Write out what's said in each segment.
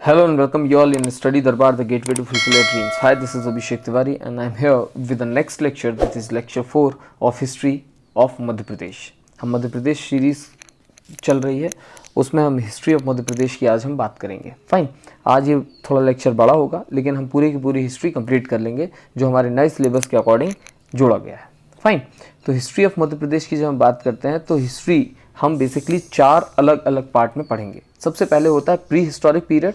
Hello and welcome you all in Study Darbar, the gateway to fulfill your dreams. Hi, this is Abhishek Tiwari and I am here with the next lecture, that is lecture 4 of History of Madhya Pradesh. हम Madhya Pradesh series चल रही है, उसमें हम history of Madhya Pradesh की आज हम बात करेंगे. फाइन, आज ये थोड़ा लेक्चर बड़ा होगा लेकिन हम पूरी की पूरी हिस्ट्री कंप्लीट कर लेंगे जो हमारे नए सिलेबस के अकॉर्डिंग जोड़ा गया है. फाइन, तो हिस्ट्री ऑफ मध्य प्रदेश की जब हम बात करते हैं तो हिस्ट्री हम बेसिकली 4 अलग अलग पार्ट में पढ़ेंगे. सबसे पहले होता है prehistoric period,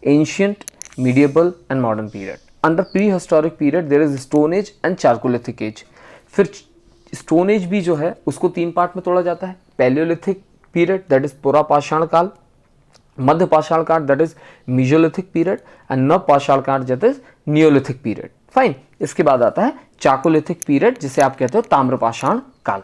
ancient, medieval and modern period. Under prehistoric period there is stone age and chalcolithic age. फिर स्टोन एज भी जो है उसको 3 पार्ट में तोड़ा जाता है. पैलियोलिथिक पीरियड दैट इज पुरा पाषाण काल, मध्य पाषाण काल that is mesolithic period and नव पाषाण काल that is Neolithic period. Fine, इसके बाद आता है चाकोलिथिक पीरियड जिसे आप कहते हो ताम्रपाषाण काल.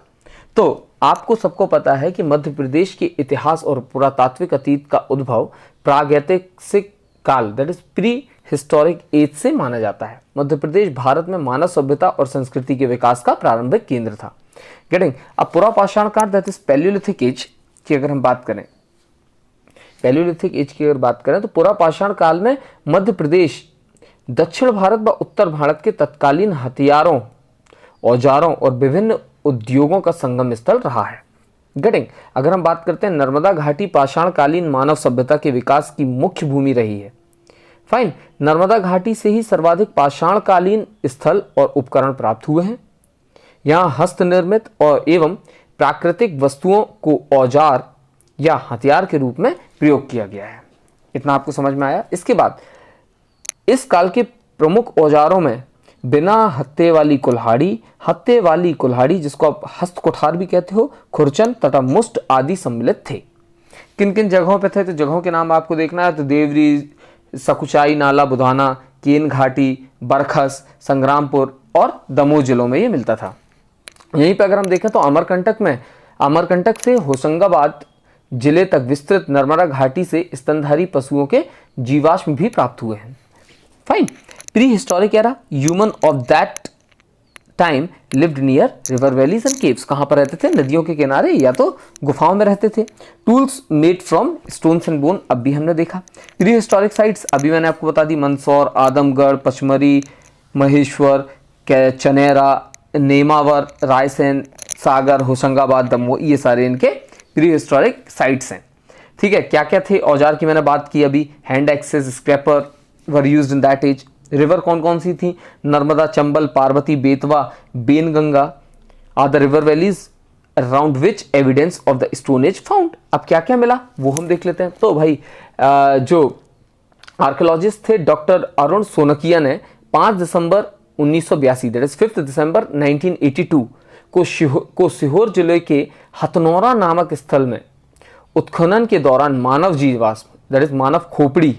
तो आपको सबको पता है कि मध्य प्रदेश के इतिहास और पुरातात्विक अतीत का उद्भव प्रागैतिहासिक काल that is prehistoric age से माना जाता है. मध्य प्रदेश भारत में मानव सभ्यता और संस्कृति के विकास का प्रारंभिक केंद्र था. गेटिंग. अब पुरापाषाण काल दैट इज पैलियोलिथिक एज की अगर हम बात करें, पैलियोलिथिक एज की अगर बात करें तो पुरापाषाण काल में मध्य प्रदेश दक्षिण भारत व उत्तर भारत के तत्कालीन हथियारों, औजारों और विभिन्न उद्योगों का संगम स्थल रहा है. गेटिंग. अगर हम बात करते हैं नर्मदा घाटी पाषाण कालीन मानव सभ्यता के विकास की मुख्य भूमि रही है. फाइन, नर्मदा घाटी से ही सर्वाधिक पाषाण कालीन स्थल और उपकरण प्राप्त हुए हैं. यहाँ हस्त निर्मित और एवं प्राकृतिक वस्तुओं को औजार या हथियार के रूप में प्रयोग किया गया है. इतना आपको समझ में आया. इसके बाद इस काल के प्रमुख औजारों में बिना हत्थे वाली कुल्हाड़ी जिसको आप हस्त कुठार भी कहते हो, खुरचन तथा मुष्ट आदि सम्मिलित थे. किन किन जगहों पे थे तो जगहों के नाम आपको देखना है. तो देवरी, सकुचाई, नाला बुधाना, केन घाटी, बरखस, संग्रामपुर और दमोह जिलों में ये मिलता था. यहीं पे अगर हम देखें तो अमरकंटक से होशंगाबाद जिले तक विस्तृत नर्मदा घाटी से स्तनधारी पशुओं के जीवाश्म भी प्राप्त हुए हैं. Fine. Pre historic era, human of that time lived near river valleys and caves. कहाँ पर रहते थे? नदियों के किनारे या तो गुफाओं में रहते थे. Tools made from stones and bone, अब भी हमने देखा. प्री हिस्टोरिक साइट्स अभी मैंने आपको बता दी, मंदसौर, आदमगढ़, पचमरी, महेश्वर, चनेरा, नेमावर, रायसेन, सागर, होशंगाबाद, दमोह, ये सारे इनके प्री हिस्टोरिक साइट्स हैं. ठीक है. क्या क्या थे औजार की मैंने बात की अभी. Hand axes, scraper were used in that age. River कौन कौन सी थी? Narmada, Chambal, Parvati, Betwa, Bainganga are the river valleys around which evidence of the stone age found. अब क्या क्या मिला वो हम देख लेते हैं. तो भाई जो आर्कियोलॉजिस्ट थे डॉक्टर अरुण सोनकिया ने 5 दिसंबर 1982 दैट इज 5 दिसंबर 1982 को सीहोर जिले के हथनौरा नामक स्थल में उत्खनन के दौरान मानव जीवाश्म दैट इज मानव खोपड़ी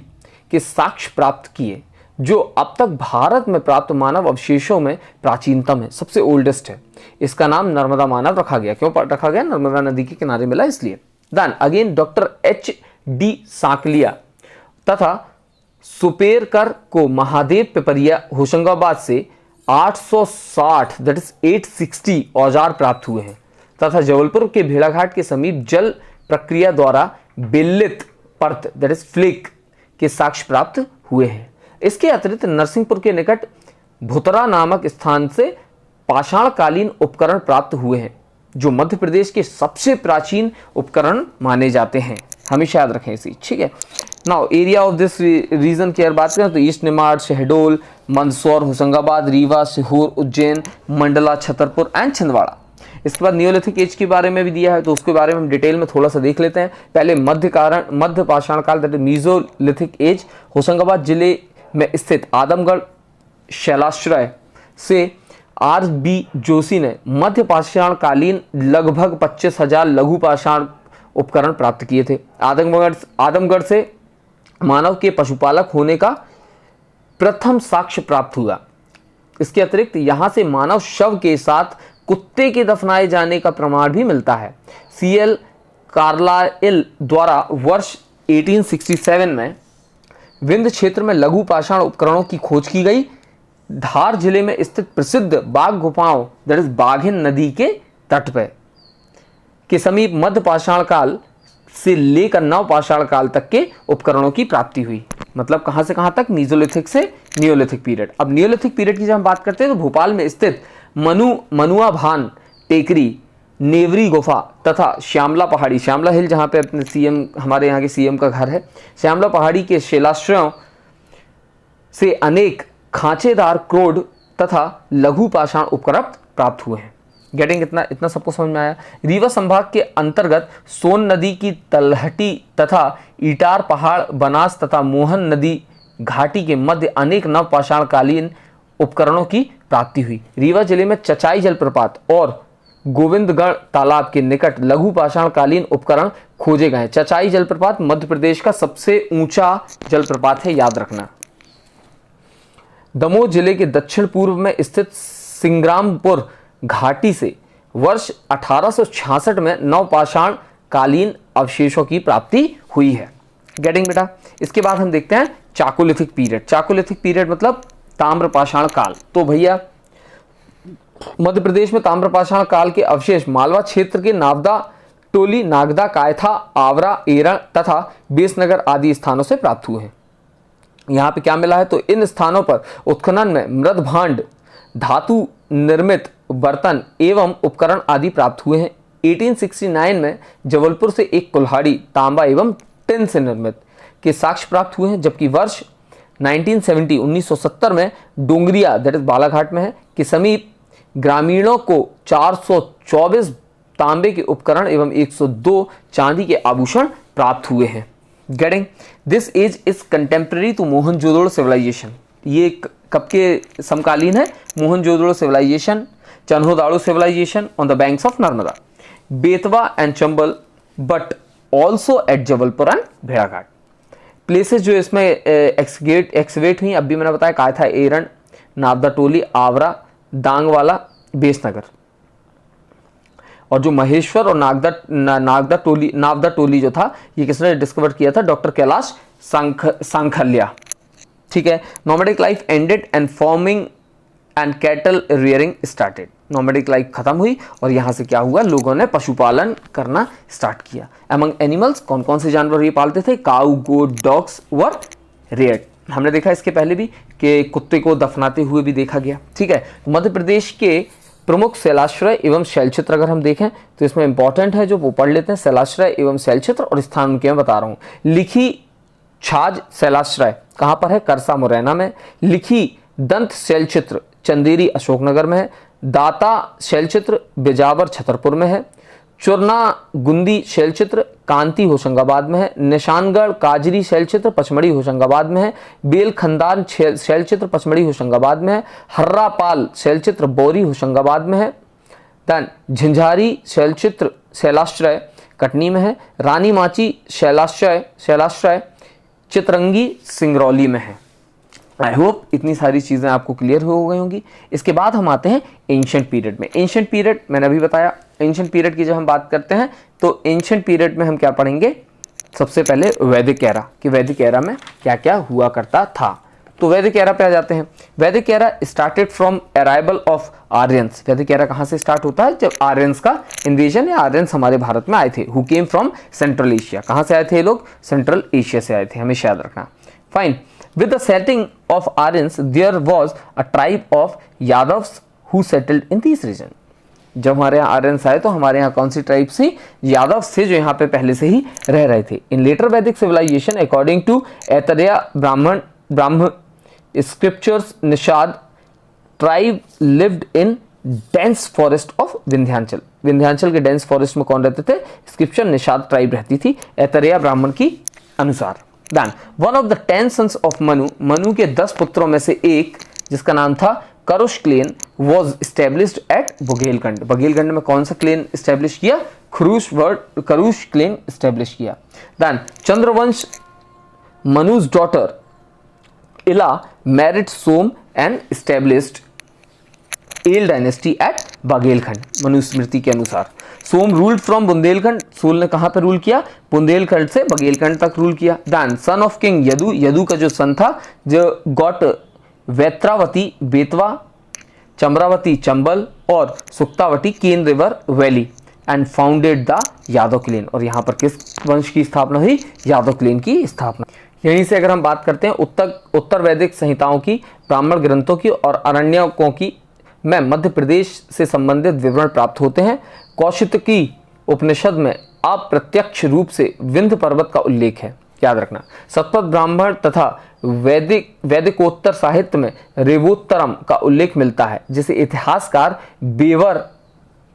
के साक्ष्य प्राप्त किए जो अब तक भारत में प्राप्त मानव अवशेषों में प्राचीनतम है, सबसे ओल्डेस्ट है. इसका नाम नर्मदा मानव रखा गया. क्यों रखा गया? नर्मदा नदी के किनारे मिला इसलिए. Then again doctor HD Sankalia तथा सुपेरकर को महादेव पिपरिया होशंगाबाद से 860 दैट इज 860 औजार प्राप्त हुए हैं तथा जबलपुर के भेड़ाघाट के समीप जल प्रक्रिया द्वारा बेलित पर्त दैट इज फ्लिक के साक्ष्य प्राप्त हुए हैं. इसके अतिरिक्त नरसिंहपुर के निकट भुतरा नामक स्थान से पाषाणकालीन उपकरण प्राप्त हुए हैं जो मध्य प्रदेश के सबसे प्राचीन उपकरण माने जाते हैं. हमेशा याद रखें इसी. ठीक है. Now area of this region की अगर बात करें तो ईस्ट निमाड़, शहडोल, मंदसौर, होशंगाबाद, रीवा, सीहोर, उज्जैन, मंडला, छतरपुर एंड छिंदवाड़ा. इसके बाद नियोलिथिक एज के बारे में भी दिया है तो उसके बारे में हम डिटेल में थोड़ा सा देख लेते हैं. पहले मध्य पाषाण काल that is mesolithic age. Hoshangabad जिले में स्थित आदमगढ़ शैलाश्रय से RB जोशी ने मध्य पाषाण कालीन लगभग 25,000 लघु पाषाण उपकरण प्राप्त किए थे. आदमगढ़ से मानव के पशुपालक होने का प्रथम साक्ष्य प्राप्त हुआ. इसके अतिरिक्त यहां से मानव शव के साथ कुत्ते के दफनाए जाने का प्रमाण भी मिलता है. CL कार्लाइल द्वारा वर्ष 1867 में विंध्य क्षेत्र में लघु पाषाण उपकरणों की खोज की गई. धार जिले में स्थित प्रसिद्ध बाघ गुफाओं दैट इज बाघिन नदी के तट पर के समीप मध्य पाषाण काल से लेकर नव पाषाण काल तक के उपकरणों की प्राप्ति हुई. मतलब कहाँ से कहाँ तक, मीजोलिथिक से नियोलिथिक पीरियड। अब नियोलिथिक पीरियड की जब हम बात करते हैं तो भोपाल में स्थित मनुआ भान टेकरी, नेवरी गुफा तथा श्यामला पहाड़ी, श्यामला हिल जहाँ पे अपने सीएम, हमारे यहाँ के सीएम का घर है, श्यामला पहाड़ी के शिलाश्रयों से अनेक खांचेदार क्रोड तथा लघु पाषाण उपकरण प्राप्त हुए हैं। गेटिंग, इतना सबको समझ में आया। रीवा संभाग के अंतर्गत सोन नदी की तलहटी तथा इटार पहाड़, बनास तथा मोहन नदी घाटी के मध्य अनेक नवपाषाणकालीन उपकरणों की प्राप्ति हुई। रीवा जिले में चचाई जलप्रपात और गोविंदगढ़ तालाब के निकट लघु पाषाणकालीन उपकरण खोजे गए। चचाई जलप्रपात मध्य प्रदेश का सबसे ऊंचा जलप्रपात है, याद रखना। दमोह जिले के दक्षिण पूर्व में स्थित सिंग्रामपुर घाटी से वर्ष 1866 में नवपाषाण कालीन अवशेषों की प्राप्ति हुई है। गेटिंग बेटा। इसके बाद हम देखते हैं चाकोलिथिक पीरियड। चाकोलिथिक पीरियड मतलब ताम्रपाषाण काल। तो भैया मध्य प्रदेश में ताम्रपाषाण काल के अवशेष मालवा क्षेत्र के नावदा टोली, नागदा, कायथा, आवरा, एरण तथा बेसनगर आदि स्थानों से प्राप्त हुए हैं। यहाँ पे क्या मिला है, तो इन स्थानों पर उत्खनन में मृद भांड, धातु निर्मित बर्तन एवं उपकरण आदि प्राप्त हुए हैं। 1869 में जबलपुर से एक कुल्हाड़ी तांबा एवं टिन से निर्मित के साक्ष्य प्राप्त हुए हैं, जबकि वर्ष 1970 में डोंगरिया, दैट इज बालाघाट में है, के समीप ग्रामीणों को 424 तांबे के उपकरण एवं 102 चांदी के आभूषण प्राप्त हुए हैं। Getting, this age is contemporary to Mohenjodaro civilisation. ये कब के समकालीन है, Mohenjodaro civilisation, Chanhudaro civilisation on the banks of Narmada, Betwa and Chambal, but also at Jabalpur and भेड़ाघाट। प्लेसेस जो इसमें एक्सवेट हुई, अब भी मैंने बताया, कायथा, एरण, नावदा टोली, आवरा, दांगवाला, बेसनगर। और जो महेश्वर और नावदा टोली जो था, ये किसने डिस्कवर किया था, डॉक्टर कैलाश सांखल्या। ठीक है। Nomadic life ended and farming and cattle rearing started. Nomadic life खत्म हुई और यहाँ से क्या हुआ, लोगों ने पशुपालन करना स्टार्ट किया। अमंग एनिमल्स, कौन कौन से जानवर ये पालते थे, काऊ, गोट, डॉग्स वर रेयर्ड। हमने देखा इसके पहले भी कि कुत्ते को दफनाते हुए भी देखा गया। ठीक है। मध्य प्रदेश के प्रमुख शैलाश्रय एवं शैलक्षेत्र अगर हम देखें तो इसमें इंपॉर्टेंट है जो वो पढ़ लेते हैं, शैलाश्रय एवं शैलक्षेत्र और स्थान उनके मैं बता रहा हूँ। लिखी छाज शैलाश्रय कहाँ पर है, करसा मुरैना में। लिखी दंत शैलक्षेत्र चंदेरी अशोकनगर में है। दाता शैलक्षेत्र बिजावर छतरपुर में है। चुरना गुंदी शैलक्षेत्र कांति होशंगाबाद में है। निशानगढ़ काजरी शैलक्षेत्र पचमढ़ी होशंगाबाद में है। बेलखंदान शैलक्षेत्र पचमढ़ी होशंगाबाद में है। हर्रापाल शैलक्षेत्र बौरी होशंगाबाद में है। देन झंझारी शैलक्षेत्र शैलाश्रय कटनी में है। रानी माची शैलाश्रय चितरंगी सिंगरौली में है। आई होप इतनी सारी चीज़ें आपको क्लियर हो गई होंगी। इसके बाद हम आते हैं एंशिएंट पीरियड में। एंशिएंट पीरियड मैंने अभी बताया, एंशिएंट पीरियड की जब हम बात करते हैं तो एंशिएंट पीरियड में हम क्या पढ़ेंगे, सबसे पहले वैदिक एरा कि वैदिक एरा में क्या क्या हुआ करता था। तो वैदिक एरा पे आ जाते हैं। वैदिक era started from arrival of Aryans. वैदिक एरा कहाँ से स्टार्ट होता है, जब आर्यंस का इन्वेजन या आर्यंस हमारे भारत में आए थे। Who came from central Asia. कहाँ से आए थे ये लोग, सेंट्रल एशिया से आए थे, हमेशा याद रखना। Fine. With the setting of Aryans, there was a tribe of Yadavs who settled in this region. जब हमारे यहाँ आर्यंस आए तो हमारे यहाँ कौन सी ट्राइब थी, यादव से, जो यहाँ पे पहले से ही रह रहे थे। इन लेटर वैदिक सिविलाइजेशन अकॉर्डिंग टू ऐतरेय ब्राह्मण scriptures Nishad tribe lived in dense forest of Vindhyachal. Vindhyachal के डेंस फॉरेस्ट में कौन रहते थे, स्क्रिप्चर निषाद ट्राइब रहती थी ऐतरेय ब्राह्मण की अनुसार। Then one of the 10 sons of Manu के 10 पुत्रों में से एक जिसका नाम था Karush clan was established at Baghelkhand. Baghelkhand में कौन सा क्लेन स्टैब्लिश किया, करुष क्लेन स्टैब्लिश किया। Then चंद्रवंश मनु's daughter Ila married Som and established Ail dynasty at Baghelkhand. Manusmriti के अनुसार सोम रूल्ड फ्रॉम बुंदेलखंड। सोम ने कहां पर रूल किया, बुंदेलखंड से बुघेलखंड तक रूल किया। Then son of king Yadu, Yadu का जो सन था, जो गॉट वैत्रावती बेतवा, चमरावती चंबल और Suktavati Ken river valley and founded the Yadav clan. और यहाँ पर किस वंश की स्थापना हुई, यादव क्लेन की स्थापना। यहीं से अगर हम बात करते हैं उत्तर वैदिक संहिताओं की, ब्राह्मण ग्रंथों की और अरण्यकों की में मध्य प्रदेश से संबंधित विवरण प्राप्त होते हैं। कौशितकी उपनिषद में अप्रत्यक्ष रूप से विंध्य पर्वत का उल्लेख है, याद रखना। शतपथ ब्राह्मण तथा वैदिकोत्तर साहित्य में रेवोत्तरम का उल्लेख मिलता है, जिसे इतिहासकार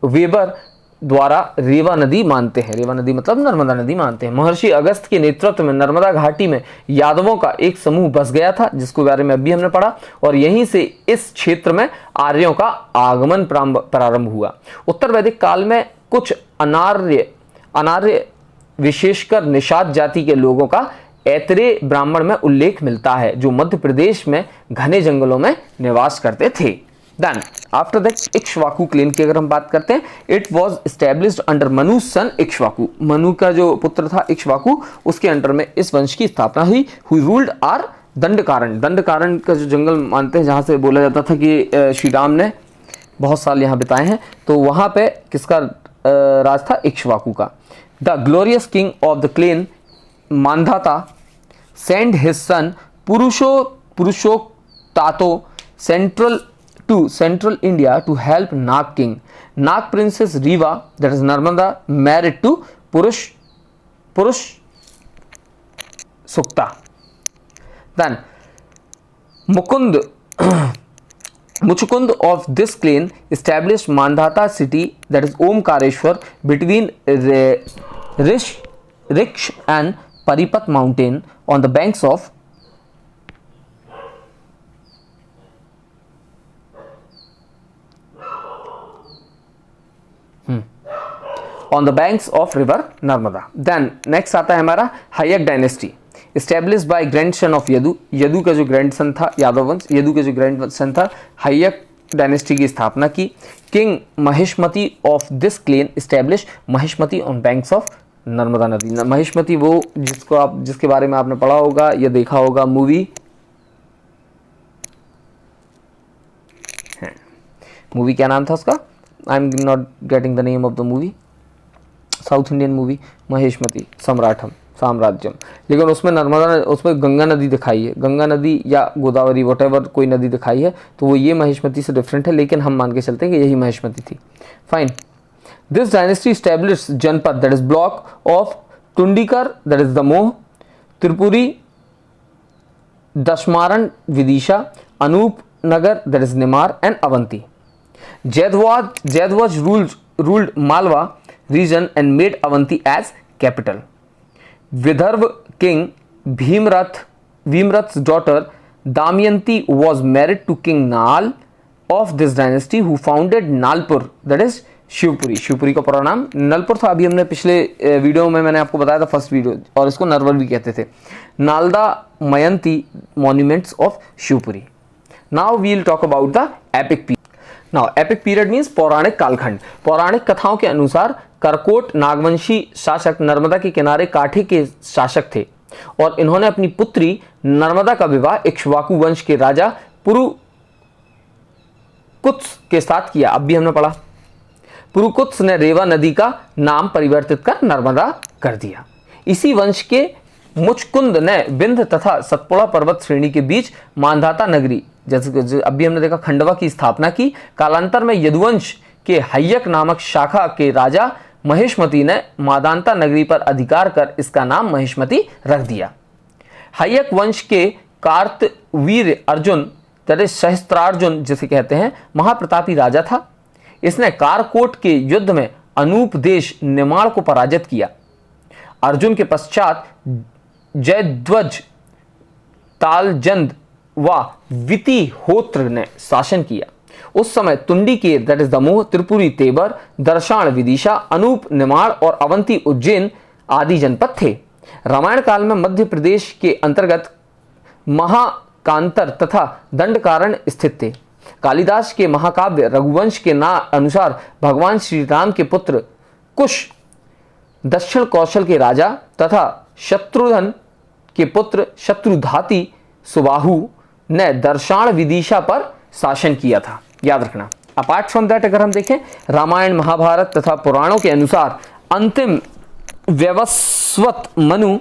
वेबर द्वारा रेवा नदी मानते हैं। रेवा नदी मतलब नर्मदा नदी मानते हैं। महर्षि अगस्त के नेतृत्व में नर्मदा घाटी में यादवों का एक समूह बस गया था, जिसके बारे में अभी हमने पढ़ा, और यहीं से इस क्षेत्र में आर्यों का आगमन प्रारंभ हुआ। उत्तर वैदिक काल में कुछ अनार्य विशेषकर निषाद जाति के लोगों का ऐतरेय ब्राह्मण में उल्लेख मिलता है, जो मध्य प्रदेश में घने जंगलों में निवास करते थे। Then, after that, Ikshvaku clan की अगर हम बात करते हैं, it was established under Manu son Ikshvaku. Manu का जो पुत्र था इक्ष्वाकु, उसके अंडर में इस वंश की स्थापना हुई। रूल्ड आर दंडकारण्य का जो जंगल मानते हैं, जहां से बोला जाता था कि श्री राम ने बहुत साल यहाँ बिताए हैं, तो वहां पे किसका राज था? इक्ष्वाकु का। The glorious king of the clan Mandhata send his son पुरुषोत्तातो Central India to help Nag king. Nag princess Riva, that is Narmada, married to Purush Sukta. Then Muchukund of this clan established Mandhata city, that is Omkareshwar, between Riksh and Paripat mountain on the banks of river Narmada. Then next आता है हमारा Hayek dynasty, established by grandson of Yadu. Yadu का जो grandson था, यादव वंश, यदु का जो grandson था, हायक डायनेस्टी की स्थापना की। King Mahishmati of this clan established Mahishmati on banks of Narmada नदी। महिष्मति वो जिसके बारे में आपने पढ़ा होगा या देखा होगा मूवी क्या नाम था उसका? I am not getting the name of the movie, south Indian movie Maheshmati Samrajyam, लेकिन उसमें गंगा नदी दिखाई है, गंगा नदी या गोदावरी वॉटेवर कोई नदी दिखाई है, तो वो ये महेशमती से डिफरेंट है, लेकिन हम मान के चलते हैं कि यही महेशमती थी। Fine. This dynasty established janapada, that is block of Tundikar, that is Damoh, Tripuri, Dashmaran Vidisha, Anup Nagar, that is Nimar and Avanti. Jadwaj ruled Malwa region and made Avanti as capital. Vidarbha king Bhimrath's daughter Damayanti was married to King Nal of this dynasty, who founded Nalpur, that is Shivpuri. Shivpuri का पूरा नाम नलपुर था, अभी हमने पिछले video में मैंने आपको बताया था, फर्स्ट वीडियो, और इसको नरवर भी कहते थे। नालदा मयंती monuments of Shivpuri. Now we will talk about the epic period. Now epic period means पौराणिक कालखंड। पौराणिक कथाओं के अनुसार करकोट नागवंशी शासक नर्मदा के किनारे काठी के शासक थे, और इन्होंने अपनी पुत्री नर्मदा का विवाह इक्ष्वाकु वंश के राजा पुरुकुत्स के साथ किया। अब भी हमने पढ़ा, पुरुकुत्स ने रेवा नदी का नाम परिवर्तित कर नर्मदा कर दिया। इसी वंश के मुचकुंद ने विंध्य तथा सतपुड़ा पर्वत श्रेणी के बीच मांधाता नगरी, जैसे अभी हमने देखा, खंडवा की स्थापना की। कालांतर में यदुवंश के हय्यक नामक शाखा के राजा महेशमती ने मादांता नगरी पर अधिकार कर इसका नाम महेशमती रख दिया। हय्यक वंश के कार्तवीर्य अर्जुन, तथा सहस्त्रार्जुन जिसे कहते हैं, महाप्रतापी राजा था। इसने कारकोट के युद्ध में अनूप देश निमाड़ को पराजित किया। अर्जुन के पश्चात जयध्वज, तालजंद व वितिहोत्र ने शासन किया। उस समय तुंडी के, दैट इज दमोह, त्रिपुरी, तेबर, दर्शान, विदिशा, अनूप, निमाड़ और अवंती, उज्जैन आदि जनपद थे। रामायण काल में मध्य प्रदेश के अंतर्गत महाकांतर तथा दंडकारण्य स्थित थे। कालिदास के महाकाव्य रघुवंश के अनुसार भगवान श्री राम के पुत्र कुश दक्षिण कौशल के राजा तथा शत्रुघ्न के पुत्र शत्रुधाती सुबाहु ने दर्शान विदिशा पर शासन किया था, याद रखना। अपार्ट फ्रॉम दैट अगर हम देखें, रामायण, महाभारत तथा पुराणों के अनुसार अंतिम वैवस्वत मनु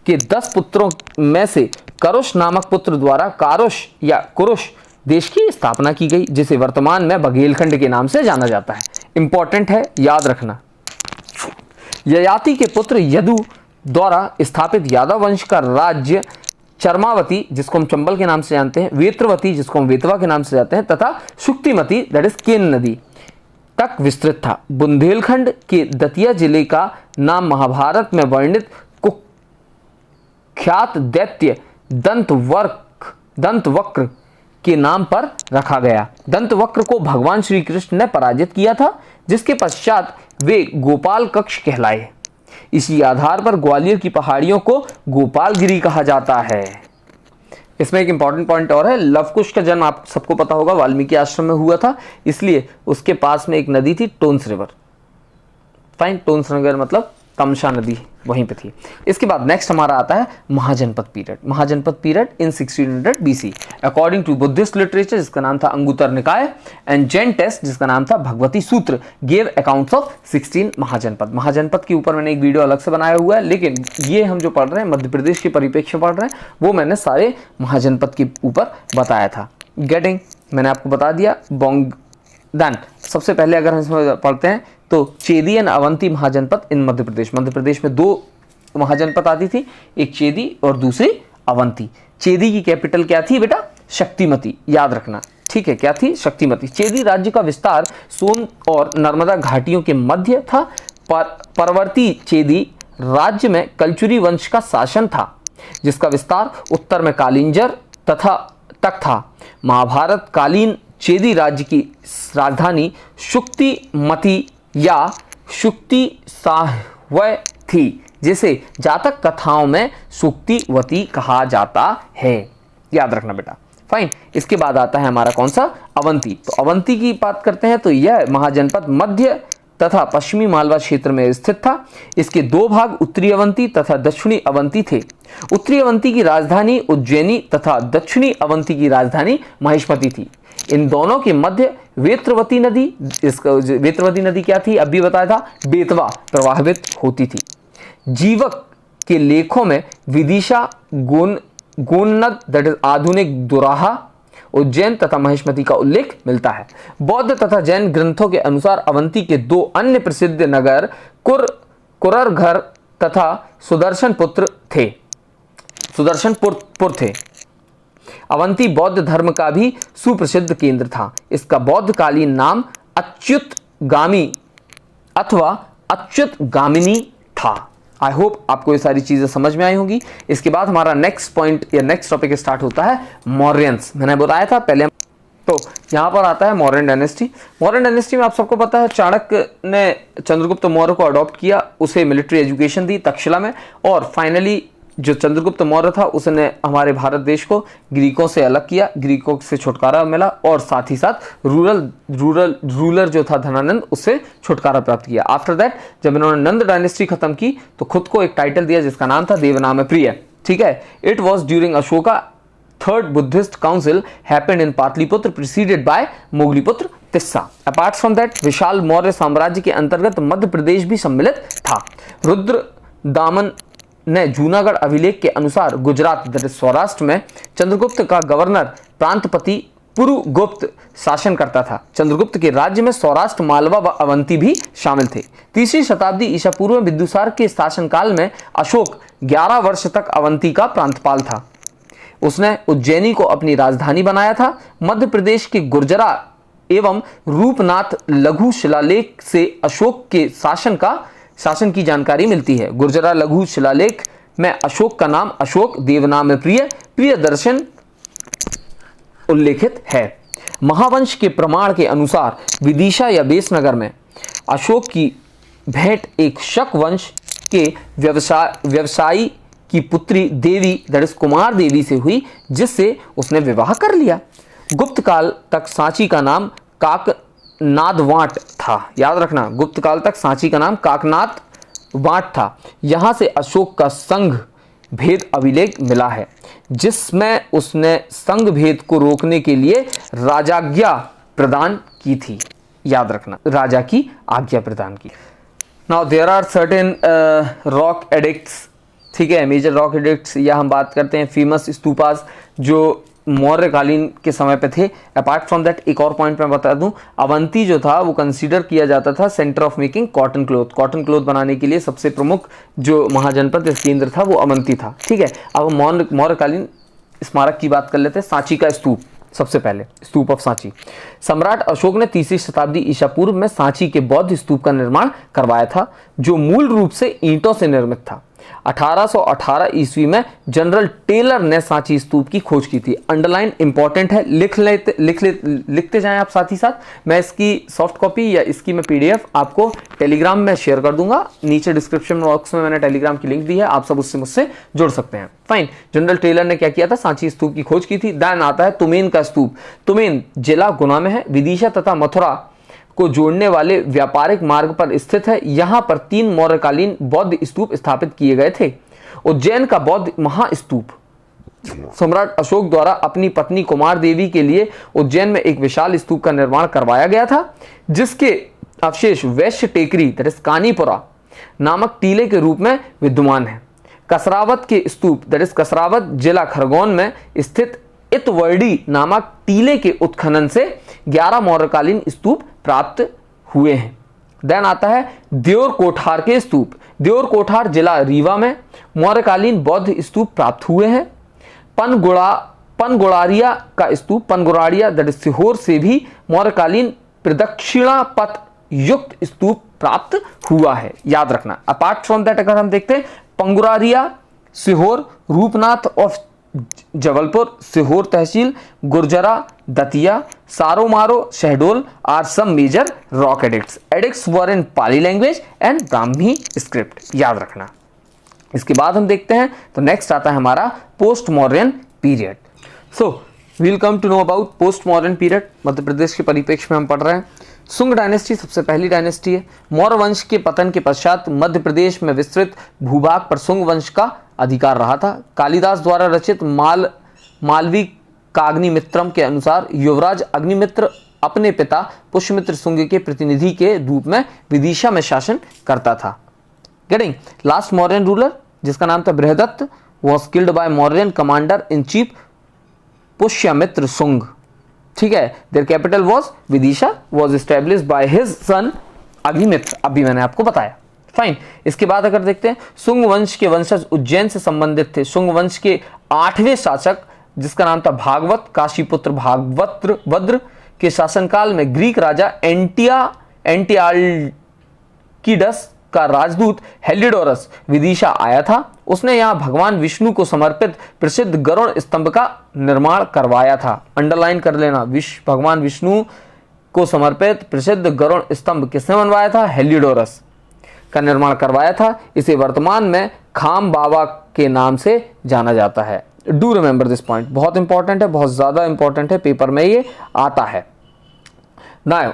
के 10 पुत्रों में से करुष नामक पुत्र द्वारा कारुष या कुरुष देश की स्थापना की गई, जिसे वर्तमान में बघेलखंड के नाम से जाना जाता है। इंपॉर्टेंट है, याद रखना। ययाति के पुत्र यदु द्वारा स्थापित यादव वंश का राज्य चरमावती, जिसको हम चंबल के नाम से जानते हैं, वेत्रवती, जिसको हम वेतवा के नाम से जानते हैं, तथा शुक्तिमती दैट इज केन नदी तक विस्तृत था। बुंदेलखंड के दतिया जिले का नाम महाभारत में वर्णित कुख्यात दैत्य दंतवक्र के नाम पर रखा गया। दंतवक्र को भगवान श्री कृष्ण ने पराजित किया था, जिसके पश्चात वे गोपाल कक्ष कहलाए। इसी आधार पर ग्वालियर की पहाड़ियों को गोपालगिरी कहा जाता है। इसमें एक इंपॉर्टेंट पॉइंट और है, लवकुश का जन्म आप सबको पता होगा वाल्मीकि आश्रम में हुआ था, इसलिए उसके पास में एक नदी थी Tons river. Fine, Tons river मतलब तमसा नदी वहीं पे थी। इसके बाद नेक्स्ट हमारा आता है Mahajanapada period. Mahajanapada period in 1600 BC according to Buddhist literature, जिसका नाम था अंगुतर निकाय, एंड जैन टेक्स्ट जिसका नाम था भगवती सूत्र, गेव अकाउंट्स ऑफ 16 महाजनपद। महाजनपद के ऊपर मैंने एक वीडियो अलग से बनाया हुआ है, लेकिन ये हम जो पढ़ रहे हैं मध्य प्रदेश के परिप्रेक्ष्य पढ़ रहे हैं, वो मैंने सारे महाजनपद के ऊपर बताया था। गेटिंग, मैंने आपको बता दिया। देन सबसे पहले अगर हम इसमें पढ़ते हैं तो चेदी एंड अवंती महाजनपद इन मध्य प्रदेश। मध्य प्रदेश में 2 महाजनपद आती थी, एक चेदी और दूसरी अवंती। चेदी की कैपिटल क्या थी बेटा? शक्तिमती, याद रखना, ठीक है, क्या थी? शक्तिमती। चेदी राज्य का विस्तार सोन और नर्मदा घाटियों के मध्य था। परवर्ती चेदी राज्य में कलचुरी वंश का शासन था, जिसका विस्तार उत्तर में कालिंजर तक था। महाभारत कालीन चेदी राज्य की राजधानी शुक्तिमती या शुक्ति साहवय थी, जिसे जातक कथाओं में शुक्तिवती कहा जाता है। याद रखना बेटा। फाइन, इसके बाद आता है हमारा कौन सा? अवंती। तो अवंती की बात करते हैं तो यह महाजनपद मध्य तथा पश्चिमी मालवा क्षेत्र में स्थित था। इसके 2 भाग उत्तरी अवंती तथा दक्षिणी अवंती थे। उत्तरी अवंती की राजधानी उज्जैनी तथा दक्षिणी अवंती की राजधानी महिष्मती थी। इन दोनों के मध्य वेत्रवती नदी, इसका वेत्रवती नदी क्या थी? अभी बताया था, बेतवा प्रवाहित होती थी। जीवक के लेखों में विदिशा, गोनद दैट इज आधुनिक दुराहा, उज्जैन तथा महिष्मती का उल्लेख मिलता है। बौद्ध तथा जैन ग्रंथों के अनुसार अवंती के 2 अन्य प्रसिद्ध नगर कुररघर तथा सुदर्शनपुर थे। अवंती बौद्ध धर्म का भी सुप्रसिद्ध केंद्र था। इसका बौद्धकालीन नाम अच्युतगामी अथवा अच्युतगामिनी था। आई होप आपको ये सारी चीजें समझ में आई होंगी। इसके बाद हमारा नेक्स्ट पॉइंट या नेक्स्ट टॉपिक स्टार्ट होता है मौर्यंस। मैंने बताया था पहले, तो यहाँ पर आता है मौर्यन डायनेस्टी। मौर्यन डायनेस्टी में आप सबको पता है चाणक्य ने चंद्रगुप्त मौर्य को अडॉप्ट किया, उसे मिलिट्री एजुकेशन दी तक्षशिला में, और फाइनली जो चंद्रगुप्त मौर्य था उसने हमारे भारत देश को ग्रीकों से अलग किया, ग्रीकों से छुटकारा मिला, और साथ ही साथ रूलर जो था धनानंद, उससे छुटकारा प्राप्त किया। आफ्टर दैट जब इन्होंने नंद डायनेस्टी खत्म की तो खुद को एक टाइटल दिया जिसका नाम था देवनाम प्रिय। ठीक है, it was during Ashoka third Buddhist council happened in Pataliputra presided by Mogaliputra Tissa. Apart from that विशाल मौर्य साम्राज्य के अंतर्गत मध्य प्रदेश भी सम्मिलित था। रुद्र दामन ने जूनागढ़ अभिलेख के अनुसार गुजरात सौराष्ट्र में चंद्रगुप्त का गवर्नर प्रांतपति पुरुगुप्त शासन करता था। चंद्रगुप्त के राज्य में सौराष्ट्र, मालवा व अवंती भी शामिल थे। 3वीं शताब्दी ईसा पूर्व में बिंदुसार के शासनकाल में अशोक 11 वर्ष तक अवंती का प्रांतपाल था। उसने उज्जैनी को अपनी राजधानी बनाया था। मध्य प्रदेश के गुर्जरा एवं रूपनाथ लघु शिलालेख से अशोक के शासन की जानकारी मिलती है। गुर्जरा लघु शिलालेख में अशोक का नाम अशोक देवनाम प्रिय दर्शन उल्लेखित है। महावंश के प्रमाण के अनुसार विदिशा या बेसनगर में अशोक की भेंट एक शक वंश के व्यवसायी की पुत्री देवी दैट इज कुमार देवी से हुई, जिससे उसने विवाह कर लिया। गुप्त काल तक सांची का नाम काकनादवाट था। याद रखना, गुप्त काल तक सांची का नाम काकनादवाट था। यहां से अशोक का संघ भेद अभिलेख मिला है, जिसमें उसने संघ भेद को रोकने के लिए राजाज्ञा प्रदान की थी। याद रखना, राजा की आज्ञा प्रदान की। Now there are certain rock edicts ठीक है, मेजर रॉक एडिक्ट्स, या हम बात करते हैं फेमस स्तूपास जो मौर्यकालीन के समय पे थे। अपार्ट फ्रॉम दैट एक और पॉइंट मैं बता दूं, अवंती जो था वो कंसीडर किया जाता था centre of making cotton cloth. Cotton cloth बनाने के लिए सबसे प्रमुख जो महाजनपद केंद्र था वो अवंती था। ठीक है, अब हम मौर्यकालीन स्मारक की बात कर लेते हैं। सांची का स्तूप, सबसे पहले स्तूप ऑफ सांची। सम्राट अशोक ने 3री शताब्दी ईसा पूर्व में सांची के बौद्ध स्तूप का निर्माण करवाया था, जो मूल रूप से ईंटों से निर्मित था। 1818 ईस्वी में जनरल टेलर ने सांची स्तूप की खोज की थी। अंडरलाइन इंपॉर्टेंट है, लिखते जाएं आप साथ ही साथ। मैं इसकी सॉफ्ट कॉपी या इसकी मैं पीडीएफ आपको टेलीग्राम में शेयर कर दूंगा। नीचे डिस्क्रिप्शन बॉक्स में मैंने टेलीग्राम की लिंक दी है, आप सब उससे मुझसे जुड़ सकते हैं। फाइन, जनरल टेलर ने क्या किया था, सांची स्तूप की खोज की थी। देन आता है तुमेन का स्तूप। तुमेन जिला गुना में है, विदिशा तथा मथुरा को जोड़ने वाले व्यापारिक मार्ग पर स्थित है। यहां पर 3 मौर्यकालीन बौद्ध स्तूप स्थापित किए गए थे। उज्जैन का बौद्ध महास्तूप सम्राट अशोक द्वारा अपनी पत्नी कुमार देवी के लिए उज्जैन में एक विशाल स्तूप का निर्माण करवाया गया था, जिसके अवशेष वैश्य टेकरी दैट इज कानीपुरा नामक टीले के रूप में विद्यमान है। कसरावत के स्तूप दैट इज कसरावत जिला खरगोन में स्थित इतवर्डी नामक टीले के उत्खनन से 11 मौर्यकालीन स्तूप प्राप्त हुए हैं। देन आता है देवर कोठार के स्तूप। देवर कोठार जिला रीवा में मौर्यकालीन बौद्ध स्तूप प्राप्त हुए हैं। पनगुड़ारिया का स्तूप, पनगुड़ारिया दैट इज सीहोर से भी मौर्यकालीन प्रदक्षिणा पथ युक्त स्तूप प्राप्त हुआ है, याद रखना। अपार्ट फ्रॉम दैट अगर हम देखते हैं, Panguraria Sehore, Rupnath of Jabalpur Sehore tehsil, Gurjara Datia, Saromaro Shahdol are some major rock edicts. Edicts were in Pali language and Brahmi script, याद रखना। इसके बाद हम देखते हैं तो नेक्स्ट आता है हमारा post modern period. So we'll come to know about post modern period. Madhya Pradesh के परिप्रेक्ष्य में हम पढ़ रहे हैं। सुंग डायनेस्टी सबसे पहली डायनेस्टी है। मौर्य वंश के पतन के पश्चात मध्य प्रदेश में विस्तृत भूभाग पर सुंग वंश का अधिकार रहा था। कालिदास द्वारा रचित मालवी काग्निमित्रम के अनुसार युवराज अग्निमित्र अपने पिता पुष्यमित्र सुंग के प्रतिनिधि के रूप में विदिशा में शासन करता था। गेटिंग लास्ट मौर्यन रूलर जिसका नाम था Brihadatta was killed by Mauryan commander in chief Pushyamitra सुंग। ठीक है, their capital was Vidisha, was established by his son Agnimitra. अभी मैंने आपको बताया। फाइन, इसके बाद अगर देखते हैं, सुंग वंश के वंशज उज्जैन से संबंधित थे। सुंग वंश के 8वें शासक जिसका नाम था भागवत, काशीपुत्र भागवत्र के शासनकाल में ग्रीक राजा एंटियाल्किडस का राजदूत हेलिडोरस विदिशा आया था। उसने यहां भगवान विष्णु को समर्पित प्रसिद्ध गरुड़ स्तंभ का निर्माण करवाया था। अंडरलाइन कर लेना, भगवान विष्णु को समर्पित प्रसिद्ध गरुड़ स्तंभ किसने बनवाया था? हेलिडोरस का निर्माण करवाया था। इसे वर्तमान में खाम बाबा के नाम से जाना जाता है। डू रिमेंबर दिस पॉइंट, बहुत इंपॉर्टेंट है, बहुत ज्यादा इंपॉर्टेंट है, पेपर में ये आता है। नाउ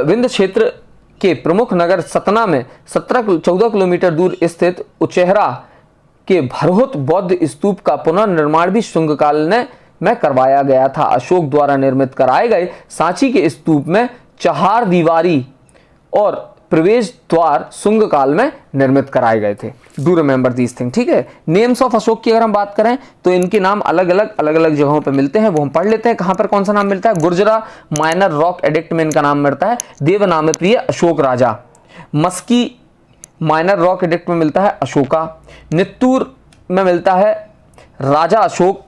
विंध्य क्षेत्र के प्रमुख नगर सतना में 14 किलोमीटर दूर स्थित उचेहरा के भरहुत बौद्ध स्तूप का पुनर्निर्माण भी शुंग काल में करवाया गया था। अशोक द्वारा निर्मित कराए गए सांची के स्तूप में चहार दीवारी और प्रवेश द्वार शुंग काल में निर्मित कराए गए थे। Do remember these thing. ठीक है, नेम्स ऑफ अशोक की अगर हम बात करें तो इनके नाम अलग अलग जगहों पे मिलते हैं, वो हम पढ़ लेते हैं। कहां पर कौन सा नाम मिलता है? गुर्जरा माइनर रॉक एडिक्ट में इनका नाम मिलता है देवनाम प्रिय अशोक राजा। मस्की माइनर रॉक एडिक्ट में मिलता है अशोका। नित्तूर में मिलता है राजा अशोक।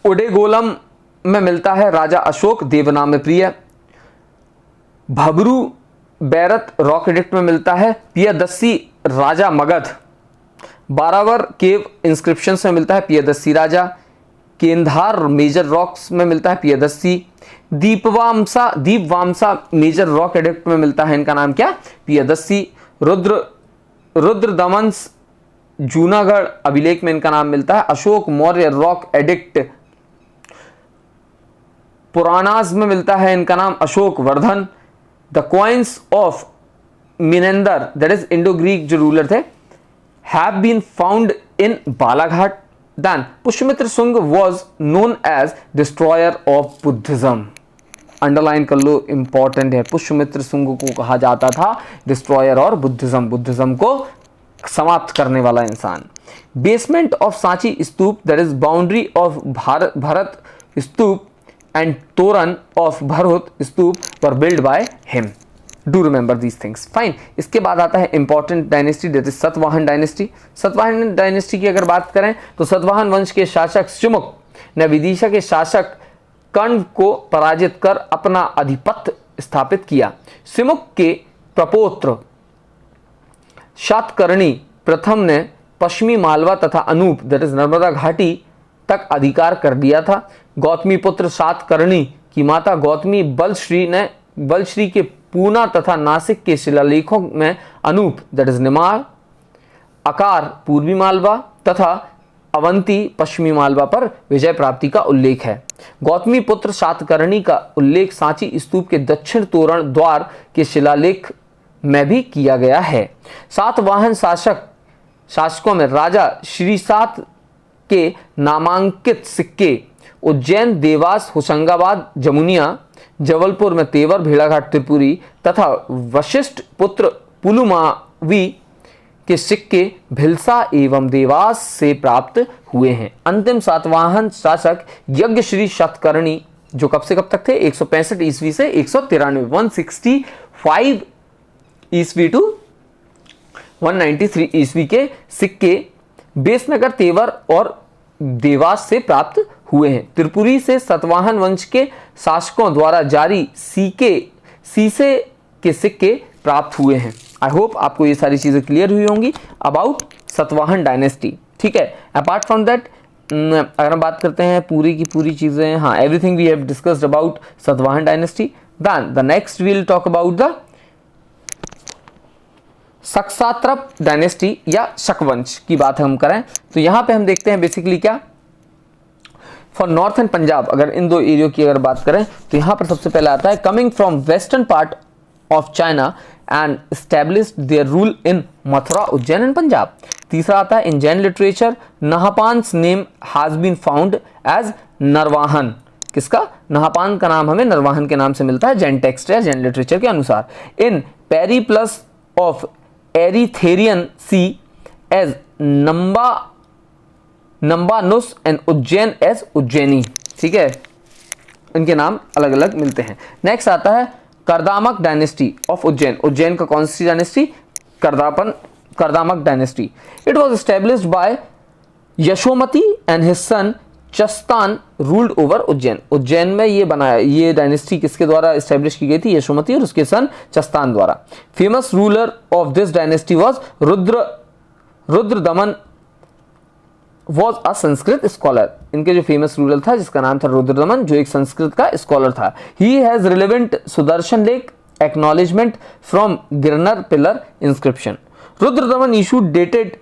उडेगोलम में मिलता है राजा अशोक देवनाम प्रिय। भबरू बैरत रॉक एडिक्ट में मिलता है पियदस्सी राजा मगध। बारावर केव इंस्क्रिप्शन में मिलता है पियदस्सी राजा। केंधार मेजर रॉक्स में मिलता है पियदस्सी। दीपवामसा मेजर रॉक एडिक्ट में मिलता है, इनका नाम क्या? पियदस्सी। रुद्र दमन जूनागढ़ अभिलेख में इनका नाम मिलता है अशोक मौर्य रॉक एडिक्ट। पुराणाज में मिलता है इनका नाम Ashok Vardhan. The coins of Menander, that is Indo-Greek जो रूलर थे, have been found in Balaghat. Then Pushyamitra सुंग was known as destroyer of Buddhism. Underline कर लो, इंपॉर्टेंट है। पुष्यमित्र सुंग को कहा जाता था डिस्ट्रॉयर और बुद्धिज्म को समाप्त करने वाला इंसान। Basement of Sanchi stupa, that is boundary of Bharhut stupa and torana of Bharhut stupa were build by him. Do remember these things, fine. इसके बाद आता है important dynasty, that is Satavahana dynasty. Satavahana dynasty की अगर बात करें तो सतवाहन वंश के शासक शिमुक ने विदिशा के शासक कर्ण को पराजित कर अपना आधिपत्य स्थापित किया। शिमुक के प्रपौत्र शातकर्णी प्रथम ने पश्चिमी मालवा तथा अनूप, दैट इज नर्मदा घाटी तक अधिकार कर दिया था। गौतमी पुत्र शातकर्णी की माता गौतमी बलश्री के पूना तथा नासिक के शिलालेखों में अनूप, दैट इज निमाड़, अकार पूर्वी मालवा तथा अवंती पश्चिमी मालवा पर विजय प्राप्ति का उल्लेख है। गौतमी पुत्र शातकर्णी का उल्लेख सांची स्तूप के दक्षिण तोरण द्वार के शिलालेख में भी किया गया है। सातवाहन शासकों में राजा श्रीसात के नामांकित सिक्के उज्जैन, देवास, होशंगाबाद, जमुनिया, जबलपुर में तेवर, भेड़ाघाट, त्रिपुरी तथा वशिष्ठ पुत्र पुलुमावी के सिक्के भिलसा एवं देवास से प्राप्त हुए हैं। अंतिम सातवाहन शासक यज्ञश्री शातकर्णी जो कब से कब तक थे, 165 ईस्वी से 193, 165 ईस्वी टू 193 ईस्वी के सिक्के बेसनगर, तेवर और देवास से प्राप्त हुए हैं। त्रिपुरी से सतवाहन वंश के शासकों द्वारा जारी सीसे के सिक्के प्राप्त हुए हैं। आई होप आपको ये सारी चीजें क्लियर हुई होंगी अबाउट सतवाहन डायनेस्टी। ठीक है, अपार्ट फ्रॉम दैट अगर हम बात करते हैं पूरी की पूरी चीजें, हाँ, everything we have discussed about Satavahana dynasty. Then the next we will talk about the Sakshatrap dynasty या शकवंश की बात हम करें तो यहां पे हम देखते हैं बेसिकली क्या, फॉर नॉर्थ एंड पंजाब, अगर इन दो एरिया की अगर बात करें तो यहां पर सबसे पहले आता है coming from western part of China and established their rule in Mathura, Ujjain and Punjab. तीसरा आता है in Jain literature Nahapana's name has been found as Narvahana. किसका? नहापान का नाम हमें नरवाहन के नाम से मिलता है जैन टेक्स्ट या जैन लिटरेचर के अनुसार। In Periplus of Erythraean sea as Nambanus and Ujjain as Ujjaini. ठीक है, इनके नाम अलग अलग मिलते हैं। नेक्स्ट आता है करदामक डायनेस्टी ऑफ उज्जैन। उज्जैन का कौन सी dynasty? Kardamaka dynasty. It was established by Yashomati and his son Chastana ruled over Ujjain. Ujjain में ये बनाया, ये डायनेस्टी किसके द्वारा एस्टेब्लिश की गई थी? यशोमती और उसके सन चस्तान द्वारा। Famous ruler of this dynasty was Rudradaman was a Sanskrit scholar. इनके जो फेमस रूलर था जिसका नाम था रुद्रदमन, जो एक संस्कृत का स्कॉलर था। He has relevant Sudarshan lake acknowledgement from Girnar pillar inscription. Rudradaman issued dated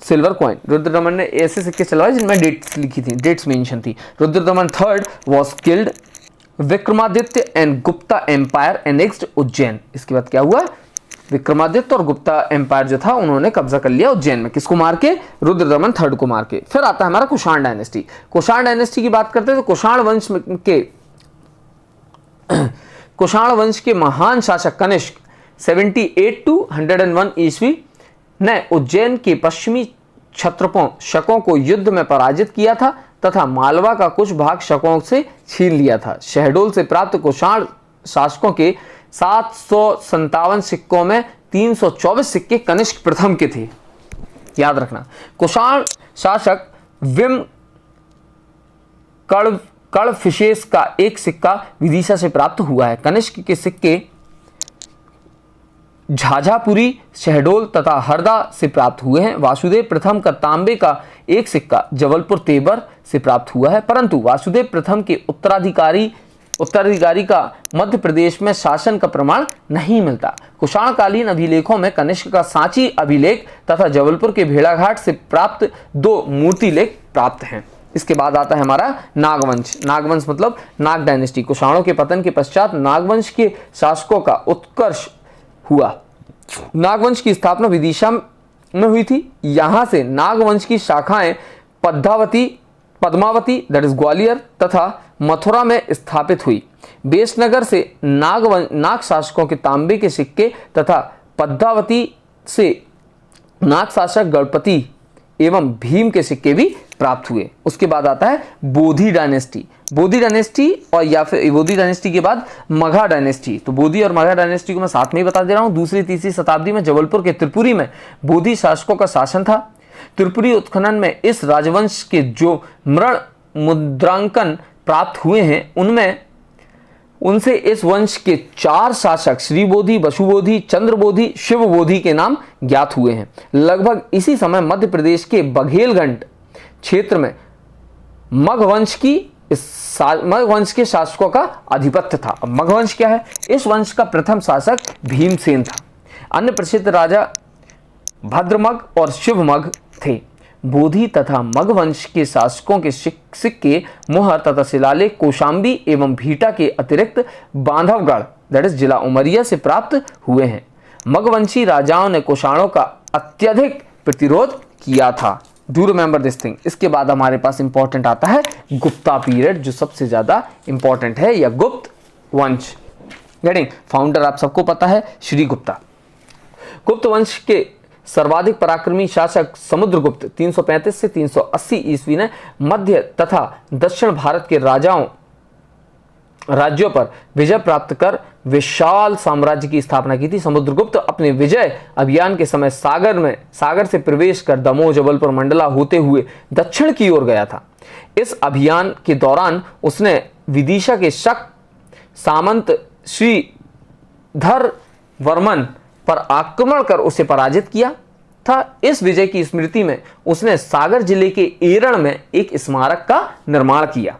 silver coin. Rudradaman ने ऐसे सिक्के चलवाए जिनमें डेट्स लिखी थी, डेट्स मेंशन थी। Rudradaman third was killed. Vikramaditya and Gupta empire annexed Ujjain. इसके बाद क्या हुआ? विक्रमादित्य और गुप्ता एम्पायर जो था उन्होंने कब्जा कर लिया उज्जैन में। किसको मार के? रुद्रदमन थर्ड को मार के। फिर आता है हमारा कुषाण डायनेस्टी। कुषाण डायनेस्टी की बात करते हैं तो कुषाण वंश के महान शासक कनिष्क 78 to 101 ईस्वी ने उज्जैन के पश्चिमी क्षत्रपों शकों को युद्ध में पराजित किया था तथा मालवा का कुछ भाग शकों से छीन लिया था। शहडोल से प्राप्त कुषाण शासकों के 757 सिक्कों में 324 सिक्के कनिष्क प्रथम के थे। याद रखना, कुषाण शासक विम कड़फिशेस का एक सिक्का विदिशा से प्राप्त हुआ है। कनिष्क के सिक्के झाझापुरी, शहडोल तथा हरदा से प्राप्त हुए हैं। वासुदेव प्रथम का तांबे का एक सिक्का जबलपुर तेवर से प्राप्त हुआ है, परंतु वासुदेव प्रथम के उत्तराधिकारी का मध्य प्रदेश में शासन का प्रमाण नहीं मिलता। कुषाणकालीन अभिलेखों में कनिष्क का सांची अभिलेख तथा जबलपुर के भेड़ाघाट से प्राप्त 2 मूर्ति लेख प्राप्त हैं। इसके बाद आता है हमारा नागवंश। नागवंश मतलब नाग डायनेस्टी। कुषाणों के पतन के पश्चात नागवंश के शासकों का उत्कर्ष हुआ। नागवंश की स्थापना विदिशा में हुई थी। यहां से नागवंश की शाखाएं पद्मावती दैट इज ग्वालियर तथा मथुरा में स्थापित हुई। बेसनगर से नाग शासकों के तांबे के सिक्के तथा पद्मावती से नाग शासक गणपति एवं भीम के सिक्के भी प्राप्त हुए। उसके बाद आता है बोधी डायनेस्टी। बोधी डायनेस्टी और या फिर बोधी डायनेस्टी के बाद मगहा डायनेस्टी। तो बोधी और मगहा डायनेस्टी को मैं साथ में ही बता दे रहा हूं। दूसरी तीसरी शताब्दी में जबलपुर के त्रिपुरी में बोधी शासकों का शासन था। त्रिपुरी उत्खनन में इस राजवंश के जो मृण मुद्रांकन प्राप्त हुए हैं उनसे इस वंश के 4 शासक श्रीबोधी, बसुबोधी, चंद्रबोधी, शिवबोधी के नाम ज्ञात हुए हैं। लगभग इसी समय मध्य प्रदेश के बघेलखंड क्षेत्र में मगवंश के शासकों का आधिपत्य था। अब मगवंश क्या है? इस वंश का प्रथम शासक भीमसेन था। अन्य प्रसिद्ध राजा भद्रमग और शिवमग थे। बोधी तथा मगवंश के शासकों के सिक्के, मोहर तथा शिलालेख कौशाम्बी एवं भीटा के अतिरिक्त बांधवगढ़ दैट इज जिला उमरिया से प्राप्त हुए हैं। मगवंशी राजाओं ने कुषाणों का अत्यधिक प्रतिरोध किया था। Do remember this thing. इसके बाद हमारे पास इंपॉर्टेंट आता है गुप्ता पीरियड, जो सबसे ज्यादा इंपॉर्टेंट है, या गुप्त वंश। गेटिंग फाउंडर आप सबको पता है श्री गुप्ता। गुप्त वंश के सर्वाधिक पराक्रमी शासक समुद्रगुप्त 335 से 380 ईस्वी ने मध्य तथा दक्षिण भारत के राज्यों पर विजय प्राप्त कर विशाल साम्राज्य की स्थापना की थी। समुद्रगुप्त अपने विजय अभियान के समय सागर से प्रवेश कर दमोह, जबलपुर, मंडला होते हुए दक्षिण की ओर गया था। इस अभियान के दौरान उसने विदिशा के शक सामंत श्रीधर वर्मन पर आक्रमण कर उसे पराजित किया था। इस विजय की स्मृति में उसने सागर जिले के एरण में एक स्मारक का निर्माण किया।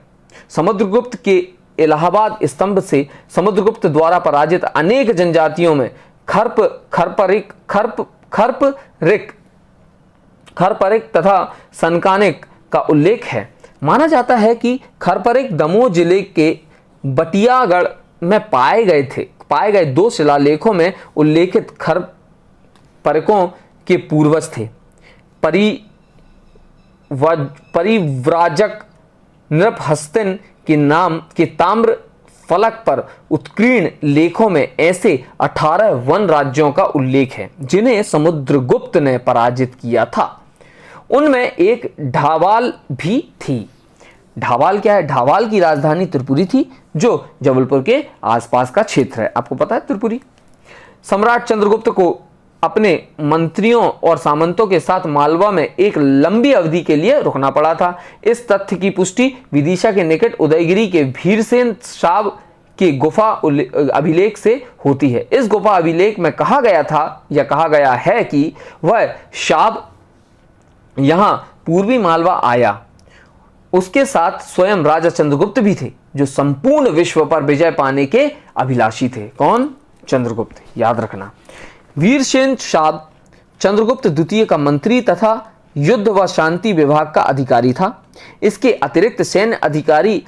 समुद्रगुप्त के इलाहाबाद स्तंभ से समुद्रगुप्त द्वारा पराजित अनेक जनजातियों में खरपरिक तथा सनकानिक का उल्लेख है। माना जाता है कि खरपरिक दमोह जिले के बटियागढ़ में पाए गए 2 शिलालेखों में उल्लेखित खरपरिकों के पूर्वज थे। परिव्राजक नृपहस्तिन के नाम के ताम्र फलक पर उत्कीर्ण लेखों में ऐसे 18 वन राज्यों का उल्लेख है जिन्हें समुद्रगुप्त ने पराजित किया था। उनमें एक ढावाल भी थी। ढावाल क्या है? ढावाल की राजधानी त्रिपुरी थी, जो जबलपुर के आसपास का क्षेत्र है। आपको पता है त्रिपुरी। सम्राट चंद्रगुप्त को अपने मंत्रियों और सामंतों के साथ मालवा में एक लंबी अवधि के लिए रुकना पड़ा था। इस तथ्य की पुष्टि विदिशा के निकट उदयगिरी के भीरसेन शाब के गुफा अभिलेख से होती है। इस गुफा अभिलेख में कहा गया है कि वह शाब यहां पूर्वी मालवा आया। उसके साथ स्वयं राजा चंद्रगुप्त भी थे, जो संपूर्ण विश्व पर विजय पाने के अभिलाषी थे। कौन? चंद्रगुप्त। याद रखना। वीरसेन शाब चंद्रगुप्त द्वितीय का मंत्री तथा युद्ध व शांति विभाग का अधिकारी था। इसके अतिरिक्त सैन्य अधिकारी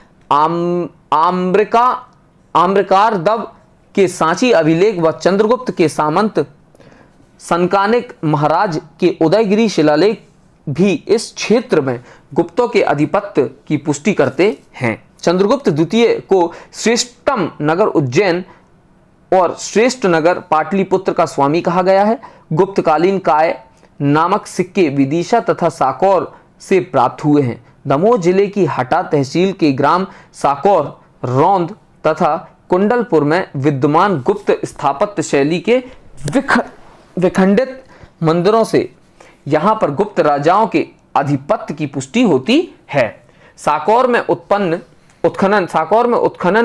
आम्रकार दव के सांची अभिलेख व चंद्रगुप्त के सामंत सनकानिक महाराज के उदयगिरी शिलालेख भी इस क्षेत्र में गुप्तों के आधिपत्य की पुष्टि करते हैं। चंद्रगुप्त द्वितीय को श्रेष्ठम नगर उज्जैन और श्रेष्ठ नगर पाटलिपुत्र का स्वामी कहा गया है। गुप्तकालीन काय नामक सिक्के विदिशा तथा साकौर से प्राप्त हुए हैं। दमोह जिले की हटा तहसील के ग्राम साकौर, रौंद तथा कुंडलपुर में विद्यमान गुप्त स्थापत्य शैली के विखंडित मंदिरों से यहां पर गुप्त राजाओं के आधिपत्य की पुष्टि होती है। साकौर में उत्खनन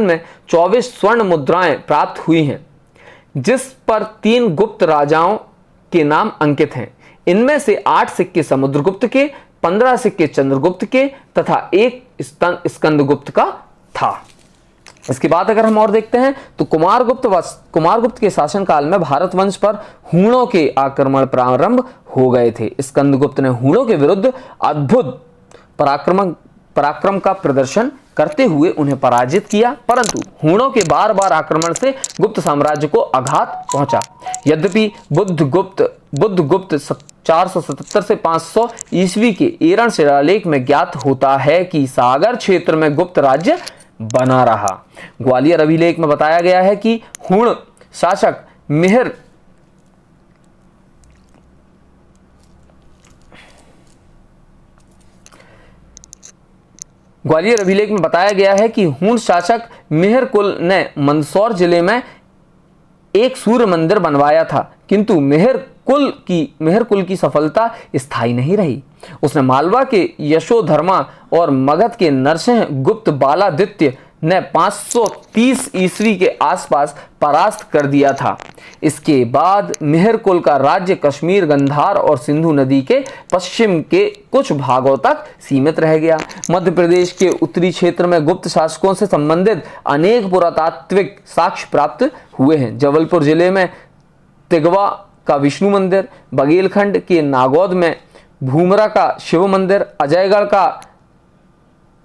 में 24 स्वर्ण मुद्राएं प्राप्त हुई हैं, जिस पर 3 गुप्त राजाओं के नाम अंकित हैं। इनमें से 8 सिक्के समुद्रगुप्त के, 15 सिक्के चंद्रगुप्त के तथा 1 स्कंदगुप्त का था। इसके बाद अगर हम और देखते हैं तो कुमारगुप्त के शासनकाल में भारत वंश पर हूणों के आक्रमण प्रारंभ हो गए थे। स्कंदगुप्त ने हूणों के विरुद्ध अद्भुत पराक्रम का प्रदर्शन करते हुए उन्हें पराजित किया, परंतु हूणों के बार आक्रमण से गुप्त साम्राज्य को आघात पहुंचा। यद्यपि बुद्धगुप्त 477 से 500 ईस्वी के एरण शिलालेख में ज्ञात होता है कि सागर क्षेत्र में गुप्त राज्य बना रहा। ग्वालियर अभिलेख में बताया गया है कि हूण शासक ग्वालियर अभिलेख में बताया गया है कि हूण शासक मेहर कुल ने मंदसौर जिले में एक सूर्य मंदिर बनवाया था, किंतु मेहर कुल की सफलता स्थायी नहीं रही। उसने मालवा के यशोधर्मा और मगध के नरसिंह गुप्त बालादित्य ने 530 ईस्वी के आसपास परास्त कर दिया था। इसके बाद मेहर कुल का राज्य कश्मीर, गंधार और सिंधु नदी के पश्चिम के कुछ भागों तक सीमित रह गया। मध्य प्रदेश के उत्तरी क्षेत्र में गुप्त शासकों से संबंधित अनेक पुरातात्विक साक्ष्य प्राप्त हुए हैं। जबलपुर जिले में तिगवा का विष्णु मंदिर, बघेलखंड के नागौद में भूमरा का शिव मंदिर, अजयगढ़ का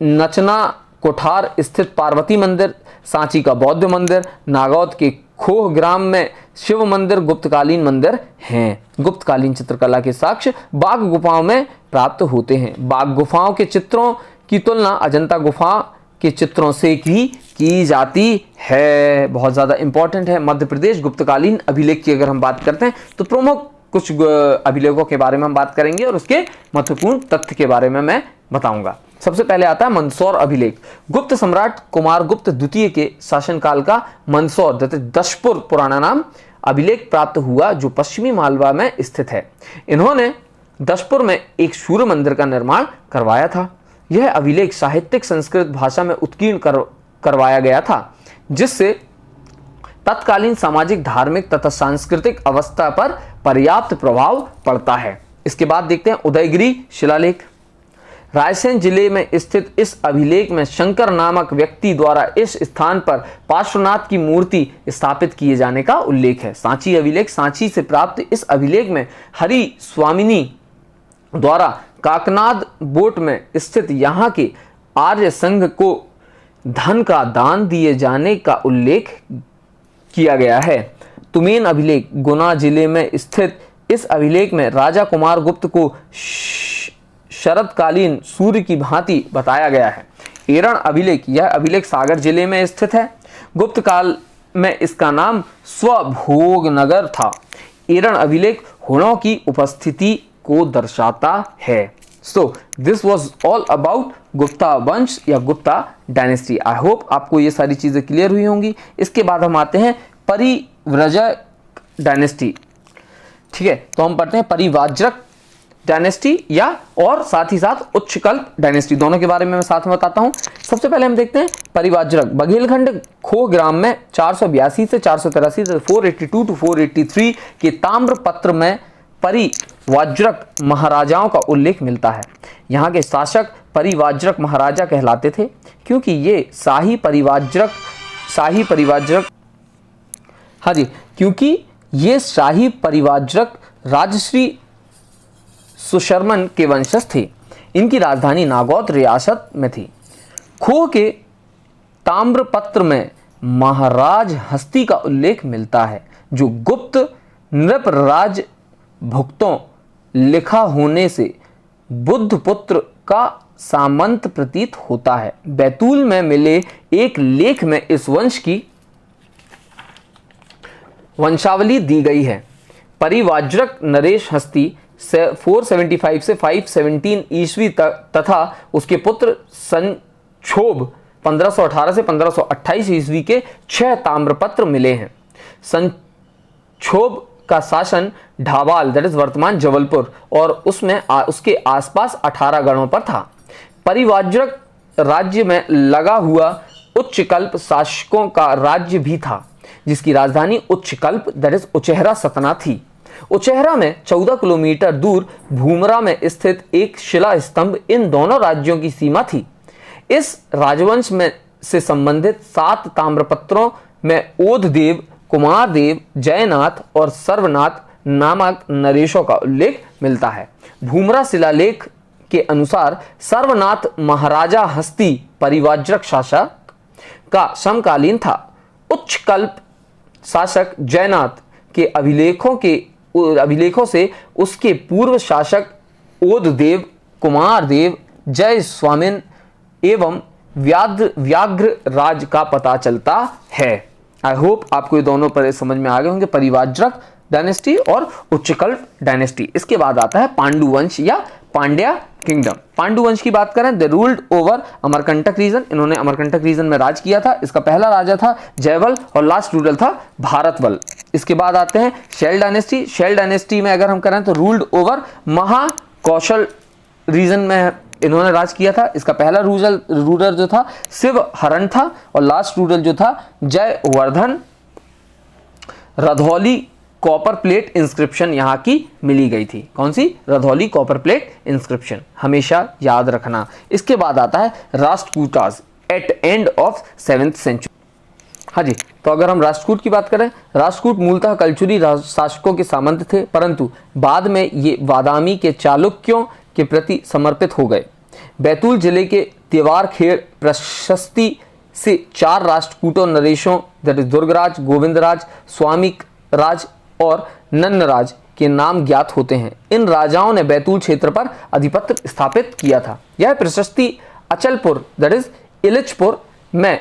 नचना कोठार स्थित पार्वती मंदिर, सांची का बौद्ध मंदिर, नागौद के खोह ग्राम में शिव मंदिर गुप्तकालीन मंदिर हैं। गुप्तकालीन चित्रकला के साक्ष्य बाघ गुफाओं में प्राप्त होते हैं। बाघ गुफाओं के चित्रों की तुलना अजंता गुफा के चित्रों से भी की जाती है। बहुत ज़्यादा इंपॉर्टेंट है। मध्य प्रदेश गुप्तकालीन अभिलेख की अगर हम बात करते हैं तो प्रमुख कुछ अभिलेखों के बारे में हम बात करेंगे और उसके महत्वपूर्ण तथ्य के बारे में मैं बताऊंगा। सबसे पहले आता है मंदसौर अभिलेख। गुप्त सम्राट कुमारगुप्त द्वितीय के शासनकाल का मंदसौर दशपुर पुराना नाम अभिलेख प्राप्त हुआ, जो पश्चिमी मालवा में स्थित है। इन्होंने दशपुर में एक सूर्य मंदिर का निर्माण करवाया था। यह अभिलेख साहित्यिक संस्कृत भाषा में उत्कीर्ण करवाया गया था, जिससे तत्कालीन सामाजिक, धार्मिक तथा सांस्कृतिक अवस्था पर पर्याप्त प्रभाव पड़ता है। इसके बाद देखते हैं उदयगिरी शिलालेख। रायसेन जिले में स्थित इस अभिलेख में शंकर नामक व्यक्ति द्वारा इस स्थान पर पार्श्वनाथ की मूर्ति स्थापित किए जाने का उल्लेख है। सांची अभिलेख। सांची से प्राप्त इस अभिलेख में हरि स्वामिनी द्वारा काकनाद बोट में स्थित यहाँ के आर्य संघ को धन का दान दिए जाने का उल्लेख किया गया है। तुमेन अभिलेख। गुना जिले में स्थित इस अभिलेख में राजा कुमारगुप्त को शरदकालीन सूर्य की भांति बताया गया है। एरण अभिलेख। यह अभिलेख सागर जिले में स्थित है। गुप्त काल में इसका नाम स्वभोगनगर था। एरण अभिलेख हुणों की उपस्थिति को दर्शाता है। So this was all about Gupta वंश या गुप्ता डायनेस्टी। आई होप आपको ये सारी चीजें क्लियर हुई होंगी। इसके बाद हम आते हैं परिव्रजक डायनेस्टी। ठीक है, तो हम पढ़ते हैं परिव्राजक डायनेस्टी या और साथ ही साथ उच्चकल्प डायनेस्टी, दोनों के बारे में मैं साथ में बताता हूं। सबसे पहले हम देखते हैं परिव्राजक। बघेलखंड खो ग्राम में 482 से 483 से 482 टू 483 के ताम्रपत्र में परिव्राजक महाराजाओं का उल्लेख मिलता है। यहाँ के शासक परिव्राजक महाराजा कहलाते थे, क्योंकि ये शाही परिव्राजक राजश्री सुशर्मन के वंशज थे। इनकी राजधानी नागौद रियासत में थी। खो के ताम्रपत्र में महाराज हस्ती का उल्लेख मिलता है, जो गुप्त नृप राज भुक्तों लिखा होने से बुद्ध पुत्र का सामंत प्रतीत होता है। बैतूल में मिले एक लेख में इस वंश की वंशावली दी गई है। परिव्राजक नरेश हस्ती 475 से 517 ईस्वी तक तथा उसके पुत्र संक्षोभ 1518 से 1528 ईस्वी के 6 ताम्रपत्र मिले हैं। संक्षोभ का शासन ढाबाल दैट इज वर्तमान जबलपुर और उसमें उसके आसपास 18 गढ़ों पर था। परिव्राजक राज्य में लगा हुआ उच्चकल्प शासकों का राज्य भी था, जिसकी राजधानी उच्चकल्प दैट इज उचेहरा सतना थी। उचेहरा में 14 किलोमीटर दूर भूमरा में स्थित एक शिला स्तंभ इन दोनों राज्यों की सीमा थी। इस राजवंश में से संबंधित 7 ताम्रपत्रों में ओधदेव, कुमारदेव, जयनाथ और सर्वनाथ नामक नरेशों का उल्लेख मिलता है। भूमरा शिलालेख के अनुसार सर्वनाथ महाराजा हस्ती परिव्राजक शासक का समकालीन था। उच्चकल्प शासक जयनाथ के अभिलेखों से उसके पूर्व शासक ओधदेव, कुमारदेव, जय स्वामिन एवं व्याघ्र राज का पता चलता है। आई होप आपको ये दोनों पर समझ में आ गए होंगे, परिव्राजक डायनेस्टी और उच्चकल्प डायनेस्टी। इसके बाद आता है पांडु वंश या पांड्या किंगडम। पांडु वंश की बात करें, they ruled over Amarkantak region, इन्होंने अमरकंटक रीजन में राज किया था। इसका पहला राजा था जयवल और लास्ट रूलर था भारतवल। इसके बाद आते हैं शैल डायनेस्टी। शैल डायनेस्टी में अगर हम करें तो रूल्ड ओवर महाकौशल रीजन में इन्होंने राज किया था। इसका पहला रूलर जो था शिव हरण था और लास्ट रूलर जो था Jayavardhan. Radhauli copper plate inscription यहाँ की मिली गई थी। कौन सी? रधौली कॉपर प्लेट इंस्क्रिप्शन, हमेशा याद रखना। इसके बाद आता है Rashtrakutas at end of 7th century. हाँ जी, तो अगर हम राष्ट्रकूट की बात करें, राष्ट्रकूट मूलतः कलचुरी शासकों के सामंत थे, परंतु बाद में ये बादामी के चालुक्यों के प्रति समर्पित हो गए। बैतूल जिले के त्योहार खेड़ प्रशस्ति से 4 राष्ट्रकूटों नरेशों दैट इज दुर्गराज, गोविंदराज, स्वामिक राज और नन्नराज के नाम ज्ञात होते हैं। इन राजाओं ने बैतूल क्षेत्र पर आधिपत्य स्थापित किया था। यह प्रशस्ति अचलपुर दैट इज इलिचपुर में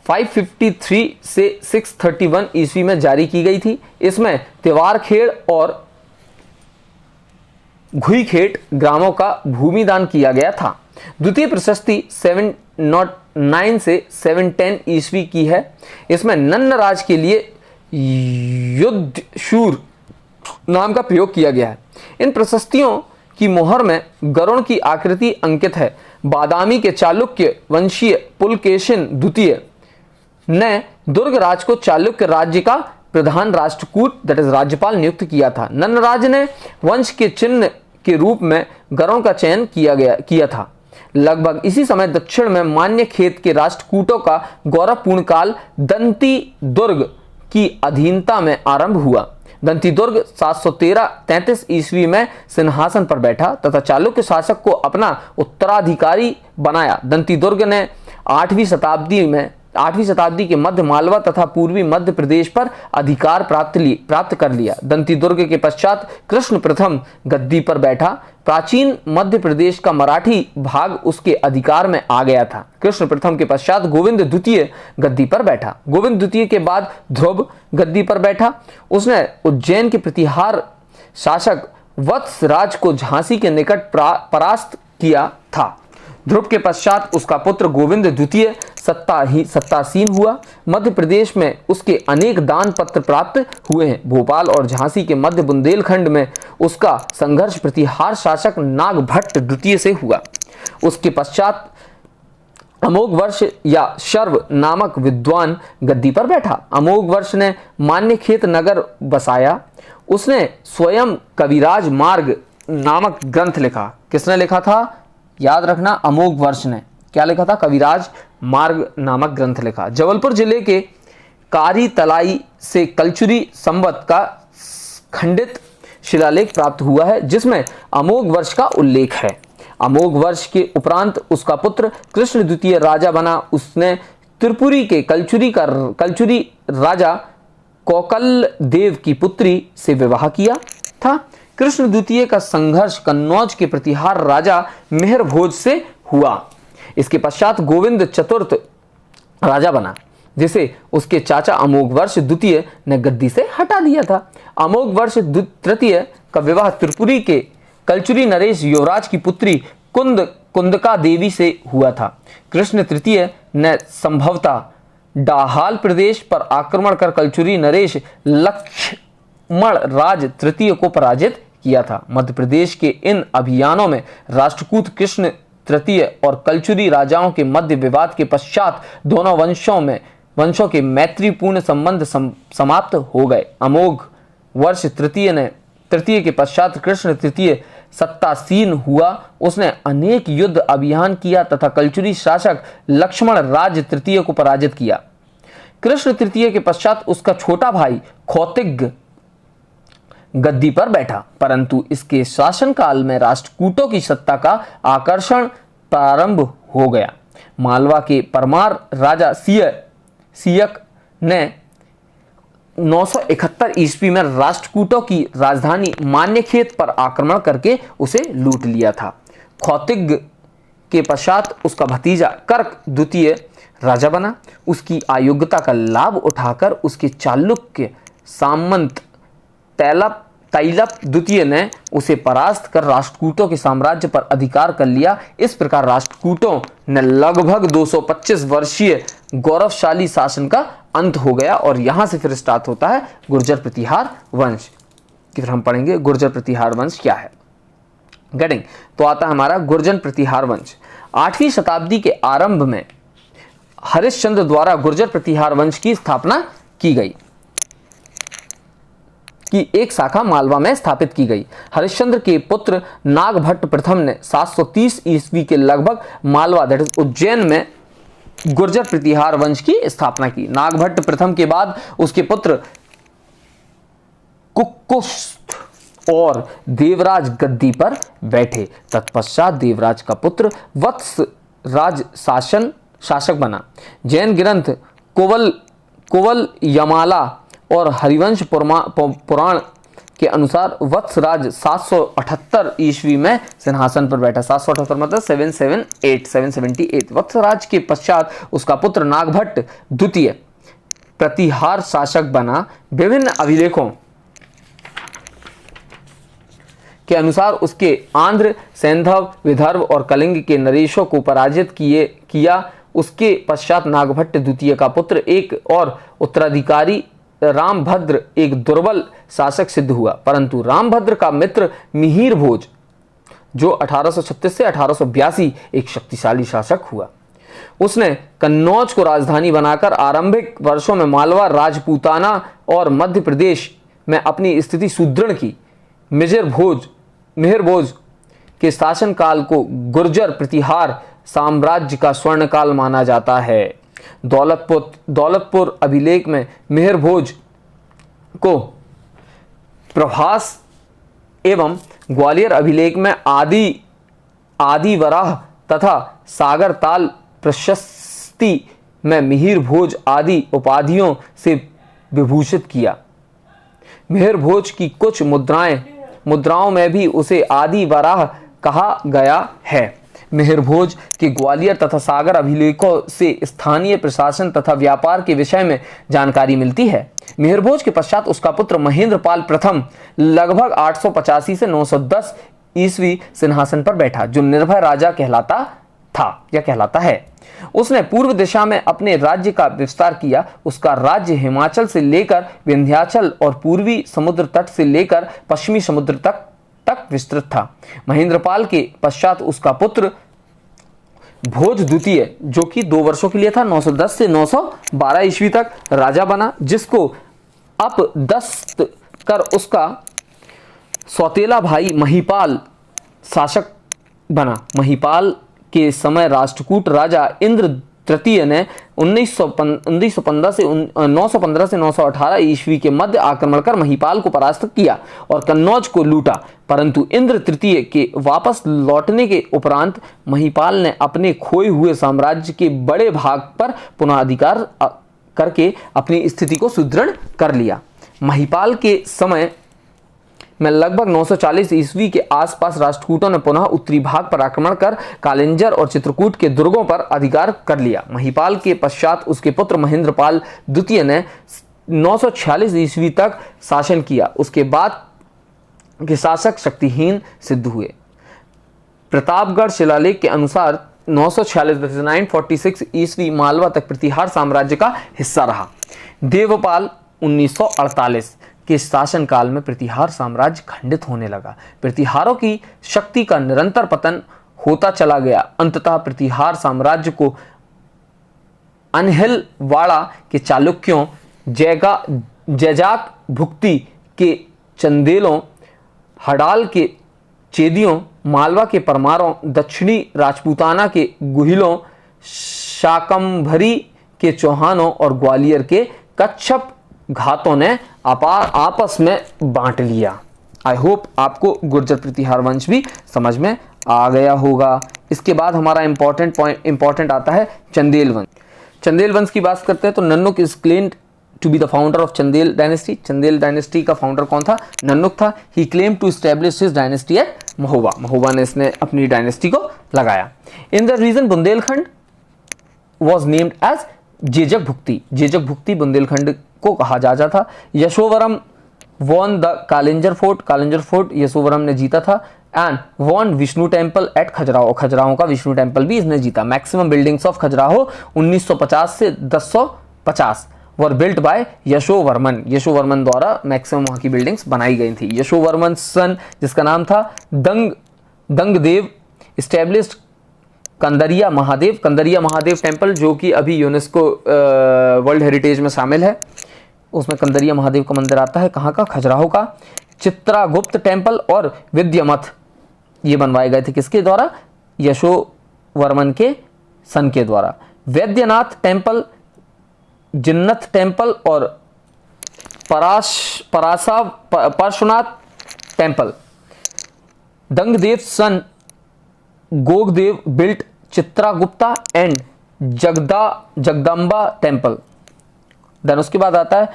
553 से 631 ईस्वी में जारी की गई थी। इसमें त्योहारखेड़ और घुईखेट ग्रामों का भूमिदान किया गया था। द्वितीय प्रशस्ति 709 से 710 ईस्वी की है। इसमें नन्नराज के लिए युद्धशूर नाम का प्रयोग किया गया है। इन प्रशस्तियों की मोहर में गरुड़ की आकृति अंकित है। बादामी के चालुक्य वंशीय पुलकेशिन द्वितीय ने दुर्गराज को चालुक्य राज्य का प्रधान राष्ट्रकूट दैट इज राज्यपाल नियुक्त किया था। नन्नराज ने वंश के चिन्ह के रूप में गरुड़ का चयन किया था। लगभग इसी समय दक्षिण में मान्यखेत के राष्ट्रकूटों का गौरवपूर्ण काल दंती दुर्ग की अधीनता में आरंभ हुआ। दंती दुर्ग 713-33 ईस्वी में सिंहासन पर बैठा तथा चालुक्य शासक को अपना उत्तराधिकारी बनाया। दंती दुर्ग ने 8वीं शताब्दी के मध्य मालवा तथा पूर्वी मध्य प्रदेश पर अधिकार प्राप्त कर लिया। दंती दुर्ग के पश्चात कृष्ण प्रथम गद्दी पर बैठा। प्राचीन मध्य प्रदेश का मराठी भाग उसके अधिकार में आ गया था। कृष्ण प्रथम के पश्चात गोविंद द्वितीय गद्दी पर बैठा। गोविंद द्वितीय के बाद ध्रुव गद्दी पर बैठा। उसने उज्जैन के प्रतिहार शासक वत्सराज को झांसी के निकट परास्त किया था। ध्रुव के पश्चात उसका पुत्र गोविंद द्वितीय सत्तासीन हुआ। मध्य प्रदेश में उसके अनेक दान पत्र प्राप्त हुए हैं। भोपाल और झांसी के मध्य बुंदेलखंड में उसका संघर्ष प्रतिहार शासक नागभट्ट द्वितीय से हुआ। उसके पश्चात अमोघवर्ष या शर्व नामक विद्वान गद्दी पर बैठा। अमोघवर्ष ने मान्यखेत नगर बसाया। उसने स्वयं कविराज मार्ग नामक ग्रंथ लिखा। किसने लिखा था? याद रखना, अमोघवर्ष ने क्या लिखा था? कविराज मार्ग नामक ग्रंथ लिखा। जबलपुर जिले के कारी तलाई से कलचुरी संवत का खंडित शिलालेख प्राप्त हुआ है जिसमें अमोघवर्ष का उल्लेख है। अमोघवर्ष के उपरांत उसका पुत्र कृष्ण द्वितीय राजा बना। उसने त्रिपुरी के कलचुरी राजा कौकल देव की पुत्री से विवाह किया था। कृष्ण द्वितीय का संघर्ष कन्नौज के प्रतिहार राजा मेहर भोज से हुआ। इसके पश्चात गोविंद चतुर्थ राजा बना जिसे उसके चाचा अमोघवर्ष द्वितीय ने गद्दी से हटा दिया था। अमोघवर्ष तृतीय का विवाह त्रिपुरी के कलचुरी नरेश युवराज की पुत्री कुंदका देवी से हुआ था। कृष्ण तृतीय ने संभवतः डाहाल प्रदेश पर आक्रमण कर कलचुरी नरेश लक्ष्मण राज तृतीय को पराजित किया था। मध्य प्रदेश के इन अभियानों में राष्ट्रकूट कृष्ण तृतीय और कलचुरी राजाओं के मध्य विवाद के पश्चात दोनों वंशों के मैत्रीपूर्ण संबंध समाप्त हो गए। अमोघ वर्ष तृतीय के पश्चात कृष्ण तृतीय सत्तासीन हुआ। उसने अनेक युद्ध अभियान किया तथा कलचुरी शासक लक्ष्मण राज तृतीय को पराजित किया। कृष्ण तृतीय के पश्चात उसका छोटा भाई खौतिग गद्दी पर बैठा, परंतु इसके शासनकाल में राष्ट्रकूटों की सत्ता का आकर्षण प्रारंभ हो गया। मालवा के परमार राजा सियक ने 971 ईस्वी में राष्ट्रकूटों की राजधानी मान्यखेत पर आक्रमण करके उसे लूट लिया था। खौतिग के पश्चात उसका भतीजा कर्क द्वितीय राजा बना। उसकी अयोग्यता का लाभ उठाकर उसके चालुक्य सामंत तैलप द्वितीय ने उसे परास्त कर राष्ट्रकूटों के साम्राज्य पर अधिकार कर लिया। इस प्रकार राष्ट्रकूटों ने लगभग 225 वर्षीय गौरवशाली शासन का अंत हो गया और यहां से फिर स्टार्ट होता है गुर्जर प्रतिहार वंश। फिर हम पढ़ेंगे गुर्जर प्रतिहार वंश क्या है। गेटिंग, तो आता है हमारा गुर्जर प्रतिहार वंश। 8वीं शताब्दी के आरंभ में हरिश्चंद्र द्वारा गुर्जर प्रतिहार वंश की स्थापना की गई, की एक शाखा मालवा में स्थापित की गई। हरिश्चंद्र के पुत्र नागभट्ट प्रथम ने 730 ईस्वी के लगभग मालवा दैट इज उज्जैन में गुर्जर प्रतिहार वंश की स्थापना की। नागभट्ट प्रथम के बाद उसके पुत्र कुकुस्थ और देवराज गद्दी पर बैठे। तत्पश्चात देवराज का पुत्र वत्स राज शासक बना। जैन ग्रंथ कोवल यमाला और हरिवंश पुराण के अनुसार वत्सराज 778 ईस्वी में सिंहासन पर बैठा। 778 मतलब 778। वत्सराज के पश्चात उसका पुत्र नागभट्ट द्वितीय प्रतिहार शासक बना। विभिन्न अभिलेखों के अनुसार उसके आंध्र, सैंधव, विदर्भ और कलिंग के नरेशों को पराजित किया। उसके पश्चात नागभट्ट द्वितीय का पुत्र एक और उत्तराधिकारी रामभद्र एक दुर्बल शासक सिद्ध हुआ, परंतु रामभद्र का मित्र मिहिर भोज जो 1836 से 1882 एक शक्तिशाली शासक हुआ। उसने कन्नौज को राजधानी बनाकर आरंभिक वर्षों में मालवा, राजपूताना और मध्य प्रदेश में अपनी स्थिति सुदृढ़ की। मिहिर भोज के शासन काल को गुर्जर प्रतिहार साम्राज्य का स्वर्ण काल माना जाता है। दौलतपुर अभिलेख में मिहिर भोज को प्रभास एवं ग्वालियर अभिलेख में आदि वराह तथा सागर ताल प्रशस्ति में मिहिर भोज आदि उपाधियों से विभूषित किया। मिहिर भोज की कुछ मुद्राओं में भी उसे आदि वराह कहा गया है। मिहिर भोज के ग्वालियर तथा सागर अभिलेखों से स्थानीय प्रशासन तथा व्यापार के विषय में जानकारी मिलती है। मिहिर भोज के पश्चात उसका पुत्र महेंद्रपाल प्रथम लगभग 885 से 910 ईस्वी सिंहासन पर बैठा, जो निर्भय राजा कहलाता है। उसने पूर्व दिशा में अपने राज्य का विस्तार किया। उसका राज्य हिमाचल से लेकर विंध्याचल और पूर्वी समुद्र तट से लेकर पश्चिमी समुद्र तक विस्तृत था। महेंद्रपाल के पश्चात उसका पुत्र भोज द्वितीय, जो कि 2 वर्षों के लिए था, 910 से 912 ईस्वी तक राजा बना, जिसको अपदस्थ कर उसका सौतेला भाई महिपाल शासक बना। महिपाल के समय राष्ट्रकूट राजा इंद्र तृतीय ने 915 से 918 ईस्वी के मध्य आक्रमण कर महिपाल को परास्त किया और कन्नौज को लूटा, परंतु इंद्र तृतीय के वापस लौटने के उपरांत महिपाल ने अपने खोए हुए साम्राज्य के बड़े भाग पर पुनः अधिकार करके अपनी स्थिति को सुदृढ़ कर लिया। महिपाल के समय में लगभग 940 ईस्वी के आसपास राष्ट्रकूटों ने पुनः उत्तरी भाग पर आक्रमण कर कालिंजर और चित्रकूट के दुर्गों पर अधिकार कर लिया। महिपाल के पश्चात उसके पुत्र महेंद्रपाल द्वितीय ने 946 ईस्वी तक शासन किया। उसके बाद के शासक शक्तिहीन सिद्ध हुए। प्रतापगढ़ शिलालेख के अनुसार 946 ईस्वी मालवा तक प्रतिहार साम्राज्य का हिस्सा रहा। देवपाल 1948 के शासन काल में प्रतिहार साम्राज्य खंडित होने लगा। प्रतिहारों की शक्ति का निरंतर पतन होता चला गया। अंततः प्रतिहार साम्राज्य को अनहिलवाड़ा के चालुक्यों, जैजाक भुक्ति के चंदेलों, हडाल के चेदियों, मालवा के परमारों, दक्षिणी राजपूताना के गुहिलों, शाकंभरी के चौहानों और ग्वालियर के कच्छप घातों ने आपस में बांट लिया। आई होप आपको गुर्जर प्रतिहार वंश भी समझ में आ गया होगा। इसके बाद हमारा इंपॉर्टेंट आता है चंदेल वंश। चंदेल वंश की बात करते हैं तो Nannuk is claimed to be the founder of Chandel dynasty. Chandel dynasty का फाउंडर कौन था? नन्नुक था। He claim to establish his dynasty at Mahoba. Mahoba ने इसने अपनी डायनेस्टी को लगाया। In the region Bundelkhand was named as Jejak Bhukti. Jejak Bhukti Bundelkhand को कहा जाता था। Yashovarman won the Kalinjar fort Yashovarman ने जीता था, and won Vishnu temple at Khajuraho, Khajuraho का विष्णु टेम्पल भी इसने जीता। मैक्सिमम बिल्डिंग्स ऑफ खजुराहो 1950 से 1050 वर बिल्ट बाय यशोवर्मन द्वारा मैक्सिमम वहां की बिल्डिंग्स बनाई गई थी। यशोवर्मन सन, जिसका नाम था दंगदेव, स्टैब्लिश्ड कंदरिया महादेव टेम्पल, जो कि अभी यूनेस्को वर्ल्ड हेरिटेज में शामिल है। उसमें कंदरिया महादेव का मंदिर आता है, कहाँ का? खजुराहो का। चित्रागुप्त टेम्पल और विद्यामथ ये बनवाए गए थे किसके द्वारा? यशोवर्मन के सन के द्वारा। वैद्यनाथ टेम्पल, जिन्नत टेम्पल और Parshvanath temple. Dangdev son Gogdev built Chitragupta and Jagdamba temple. Then उसके बाद आता है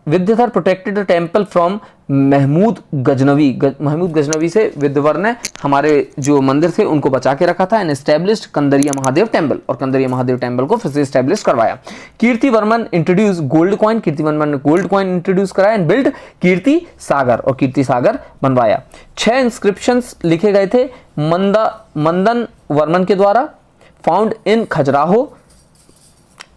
Vidyadhar protected temple from Mahmud Ghaznavi से विद्याधर ने हमारे जो मंदिर थे उनको बचा के रखा था। And established Kandariya Mahadev temple, और कंदरिया महादेव टेम्पल को फिर से एस्टेब्लिश करवाया। Kirtivarman introduce gold coin, Kirtivarman ने गोल्ड कॉइन इंट्रोड्यूस कराया। एंड बिल्ड कीर्ति सागर, और कीर्ति सागर बनवाया। 6 इंस्क्रिप्शंस लिखे गए थे मंदन वर्मन के द्वारा, found in Khajuraho,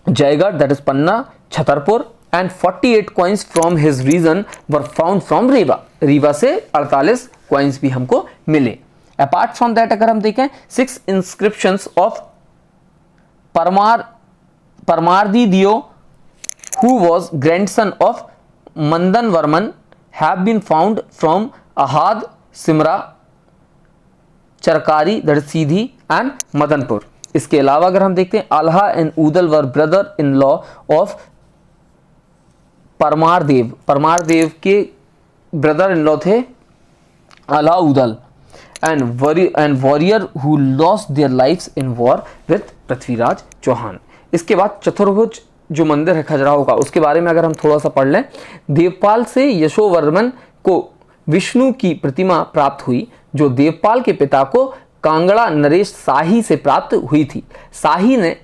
Jaigarh that is Panna, Chhatarpur, and 48 coins from his region were found from Rewa से 48 कॉइन्स भी हमको मिले। अपार्ट फ्रॉम दैट अगर हम देखें 6 inscriptions of Paramardideva who was grandson of Madan Varman have been found from Ahad, Simra, Charkhari that is Sidhi and Madanpur. इसके अलावा अगर हम देखते हैं Alha and Udal were brother in law of Parmardev के ब्रदर इन लॉ थे Alha Udal, and warrior who lost their lives in war with Prithviraj Chauhan. इसके बाद चतुर्भुज जो मंदिर है खजुराहो का, उसके बारे में अगर हम थोड़ा सा पढ़ लें। देवपाल से यशोवर्मन को विष्णु की प्रतिमा प्राप्त हुई, जो देवपाल के पिता को कांगड़ा नरेश शाही से प्राप्त हुई थी। शाही ने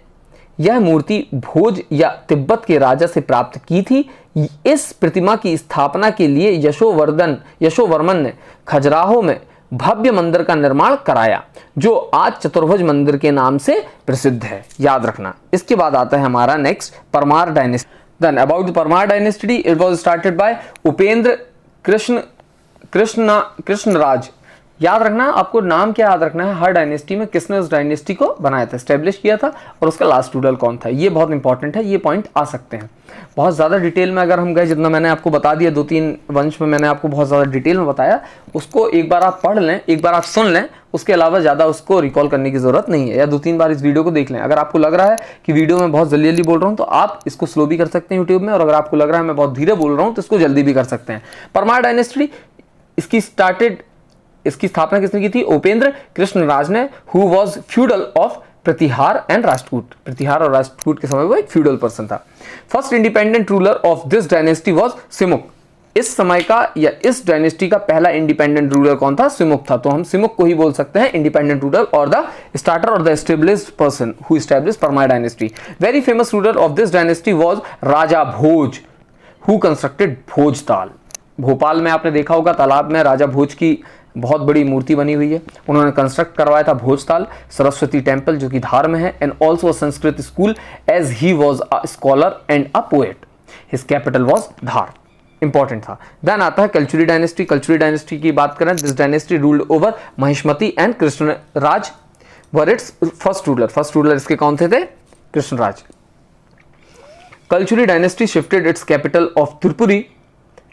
यह मूर्ति भोज या तिब्बत के राजा से प्राप्त की थी। इस प्रतिमा की स्थापना के लिए यशोवर्मन ने खजुराहो में भव्य मंदिर का निर्माण कराया, जो आज चतुर्भुज मंदिर के नाम से प्रसिद्ध है, याद रखना। इसके बाद आता है हमारा next Parmar dynasty. Then about the Parmar dynasty, it was started by Upendra Krishnaraj. याद रखना, आपको नाम क्या याद रखना है, हर डायनेस्टी में किसने उस डायनेस्टी को बनाया था, स्टैब्लिश किया था, और उसका लास्ट रूलर कौन था। ये बहुत इंपॉर्टेंट है, ये पॉइंट आ सकते हैं। बहुत ज़्यादा डिटेल में अगर हम गए, जितना मैंने आपको बता दिया 2-3 वंश में मैंने आपको बहुत ज़्यादा डिटेल में बताया, उसको एक बार आप पढ़ लें, एक बार आप सुन लें, उसके अलावा ज़्यादा उसको रिकॉल करने की ज़रूरत नहीं है, या 2-3 बार इस वीडियो को देख लें। अगर आपको लग रहा है कि वीडियो में बहुत जल्दी जल्दी बोल रहा हूँ तो आप इसको स्लो भी कर सकते हैं यूट्यूब में, और अगर आपको लग रहा है मैं बहुत धीरे बोल रहा हूँ तो इसको जल्दी भी कर सकते हैं। परमार डायनेस्टी इसकी स्थापना किसने की थी? उपेंद्र कृष्णराज ने, who was feudal of Pratihara and Rashtrakuta. Pratihara और राष्ट्रकूट के समय वो एक फ्यूडल पर्सन था। First independent ruler of this dynasty was Simuk. इस समय का या इस डायनेस्टी का पहला इंडिपेंडेंट रूलर कौन था? सिमुक था। तो हम सिमुक को ही बोल सकते हैं इंडिपेंडेंट रूलर और द स्टार्टर और the established person who established Parmar dynasty. Very famous ruler of this dynasty was Raja Bhoj, who constructed Bhojtal. Bhopal में आपने देखा होगा तालाब में राजा भोज की बहुत बड़ी मूर्ति बनी हुई है, उन्होंने कंस्ट्रक्ट करवाया था भोजताल। सरस्वती टेम्पल जो कि धार में है, and also a Sanskrit school as he was a scholar and a poet. His capital was Dhar, important था। देन आता है कल्चुरी डायनेस्टी। कल्चुरी डायनेस्टी की बात करें, this dynasty ruled over Mahishmati and Krishnaraj were its first ruler. First ruler इसके कौन थे? Krishnaraj. Kalchuri dynasty shifted its capital of Tripuri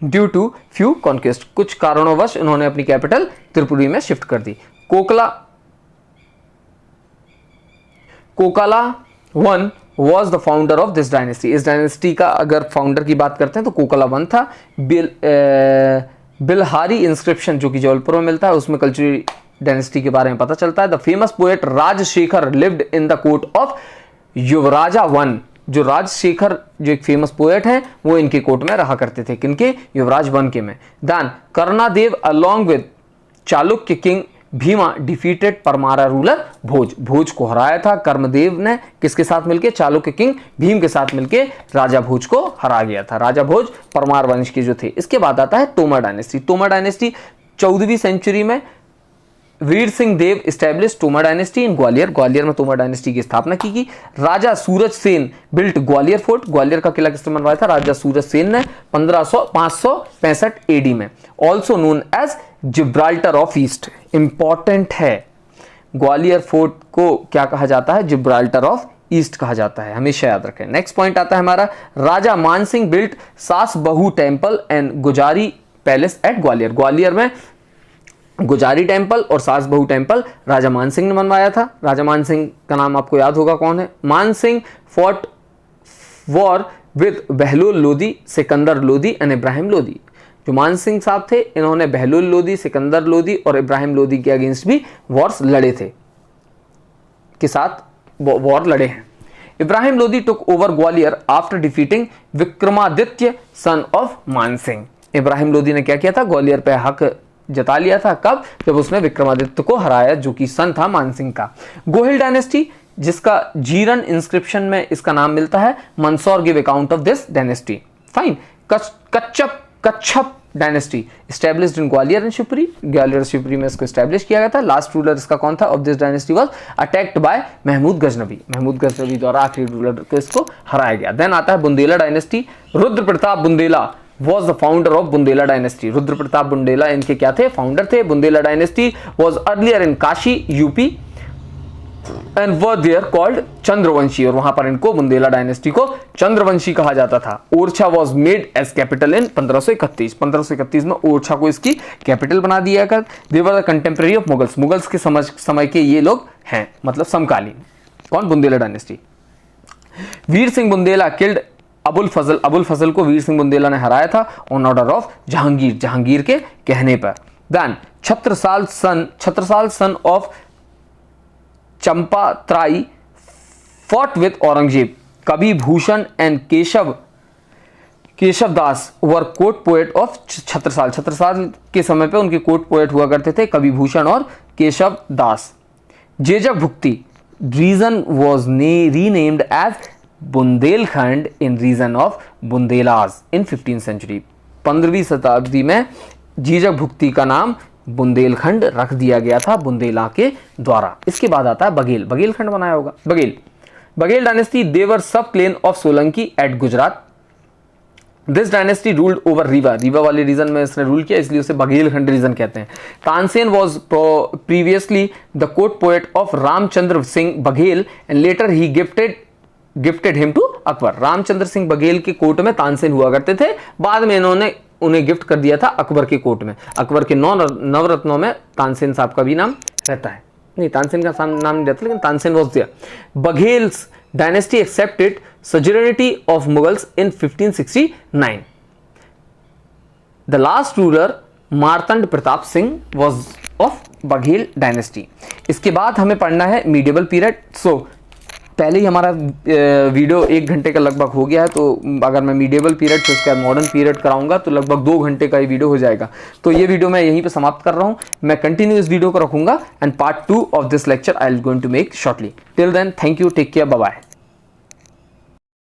due to few conquest. कुछ कारणोंवश उन्होंने अपनी कैपिटल त्रिपुरी में शिफ्ट कर दी। Kokalla one was the founder of this dynasty. इस डायनेस्टी का अगर फाउंडर की बात करते हैं तो कोकाला वन था। बिलहारी इंस्क्रिप्शन जो कि जबलपुर में मिलता है, उसमें कल्चुरी डायनेस्टी के बारे में पता चलता है। The famous poet Rajshekhar lived in the court of Yuvaraja one. जो राजशेखर जो एक फेमस पोएट हैं वो इनके कोर्ट में रहा करते थे, किनके? युवराज वन के में। Then Karnadev along with Chalukya king Bhima defeated Paramara ruler Bhoj, Bhoj को हराया था कर्मदेव ने, किसके साथ मिलके, चालुक्य किंग भीम के साथ मिलके राजा भोज को हरा गया था। राजा भोज परमार वंश के जो थे। इसके बाद आता है तोमर डायनेस्टी। तोमर डायनेस्टी 14वीं सेंचुरी में Veer Singh Dev establish Tomar dynasty in Gwalior, Gwalior में तोमर डायनेस्टी की स्थापना की। राजा सूरज सेन बिल्ट ग्वालियर फोर्ट, ग्वालियर का किला किसने बनवाया था, राजा सूरज सेन ने 565 एडी में। Also known as Gibraltar of east, important है, ग्वालियर फोर्ट को क्या कहा जाता है, जिब्राल्टर ऑफ ईस्ट कहा जाता है, हमेशा याद रखें। नेक्स्ट पॉइंट आता है हमारा, राजा मानसिंह बिल्ट सास बहू टेम्पल एंड गुजारी पैलेस एट ग्वालियर, ग्वालियर में गुजारी टेम्पल और सास बहू टेम्पल राजा मानसिंह ने बनवाया था। राजा मानसिंह का नाम आपको याद होगा कौन है, Mansingh fought war with Bahlol Lodi, Sikandar Lodi and Ibrahim Lodi. जो मानसिंह साहब थे इन्होंने बहलोल लोदी, सिकंदर लोदी और इब्राहिम लोदी के अगेंस्ट भी वॉर्स लड़े थे, के साथ वॉर लड़े हैं। Ibrahim Lodi took over Gwalior after defeating Vikramaditya son of Mansingh. Ibrahim Lodi ने क्या किया था, ग्वालियर पे हक जता लिया था, कब, जब उसने विक्रमादित्य को हराया जो कि सन था मानसिंह का। गोहिल डायनेस्टी, जिसका जीरन इंस्क्रिप्शन में इसका नाम मिलता है, Mandsaur give account of this dynasty. Fine. Kachhap dynasty established in Gwalior and Shivpuri, Gwalior Shivpuri में इसको स्टैब्लिश किया गया था। लास्ट रूलर इसका कौन था of this dynasty was attacked by Mahmud Ghaznavi, Mahmud Ghaznavi द्वारा आखिरी रूलर को इसको हराया गया। देन आता है Bundela dynasty. Rudra Pratap Bundela was the founder of Bundela dynasty. Rudra Pratap Bundela इनके क्या थे, फाउंडर थे। Bundela dynasty was earlier in Kashi UP and were there called Chandravanshi, और वहां पर इनको बुंदेला डायनेस्टी को चंद्रवंशी कहा जाता था। Orchha was made as capital in 1531 में ओरछा को इसकी कैपिटल बना दिया गया। They were the contemporary of Mughals, Mughals के समय के ये लोग हैं, मतलब समकालीन। कौन, बुंदेला डायनेस्टी। वीर सिंह बुंदेला किल्ड अबुल फजल को वीर सिंह बुंदेला ने हराया था on order of Jahangir, Jahangir के कहने पर। देन छत्रसाल सन ऑफ चंपा त्राई फॉट विद औरंगजेब। कवि Bhushan and Keshav Das were court poet of Chhatrasal, Chhatrasal के समय पे उनके कोर्ट पोएट हुआ करते थे कवि भूषण और Keshav Das. Jejak Bhukti region was renamed as Bundelkhand in region of Bundelas in 15th century. 15वीं शताब्दी में जीजक भुक्ति का नाम बुंदेलखंड रख दिया गया था बुंदेला के द्वारा। इसके बाद आता है बघेल, बघेलखंड बनाया होगा। Baghel dynasty, they were sub clan of Solanki at Gujarat. This dynasty ruled over Rewa, Rewa वाले रीजन में इसने रूल किया, इसलिए उसे बघेलखंड रीजन कहते हैं। Tansen was previously the court poet of Ramchandra Singh Baghel and later he gifted him to Akbar. Ramchandra Singh Baghel के कोर्ट में तानसेन हुआ करते थे, बाद में इन्होंने उन्हें गिफ्ट कर दिया था अकबर के कोर्ट में। अकबर के 9 नवरत्नों में तानसेन साहब का भी नाम रहता है, नहीं तानसेन का नाम नहीं रहता, लेकिन Tansen was there. Baghels dynasty accepted sovereignty of Mughals in 1569. The last ruler Martand Pratap Singh was of Baghel dynasty. इसके बाद हमें पढ़ना है मीडिएवल पीरियड। सो पहले ही हमारा वीडियो 1 घंटे का लगभग हो गया है, तो अगर मैं मीडिएवल पीरियड से उसके बाद मॉडर्न पीरियड कराऊंगा तो लगभग 2 घंटे का ही वीडियो हो जाएगा। तो ये वीडियो मैं यहीं पे समाप्त कर रहा हूँ। मैं कंटिन्यू इस वीडियो को रखूंगा and part 2 of this lecture I am going to make shortly. Till then thank you, take care, bye bye.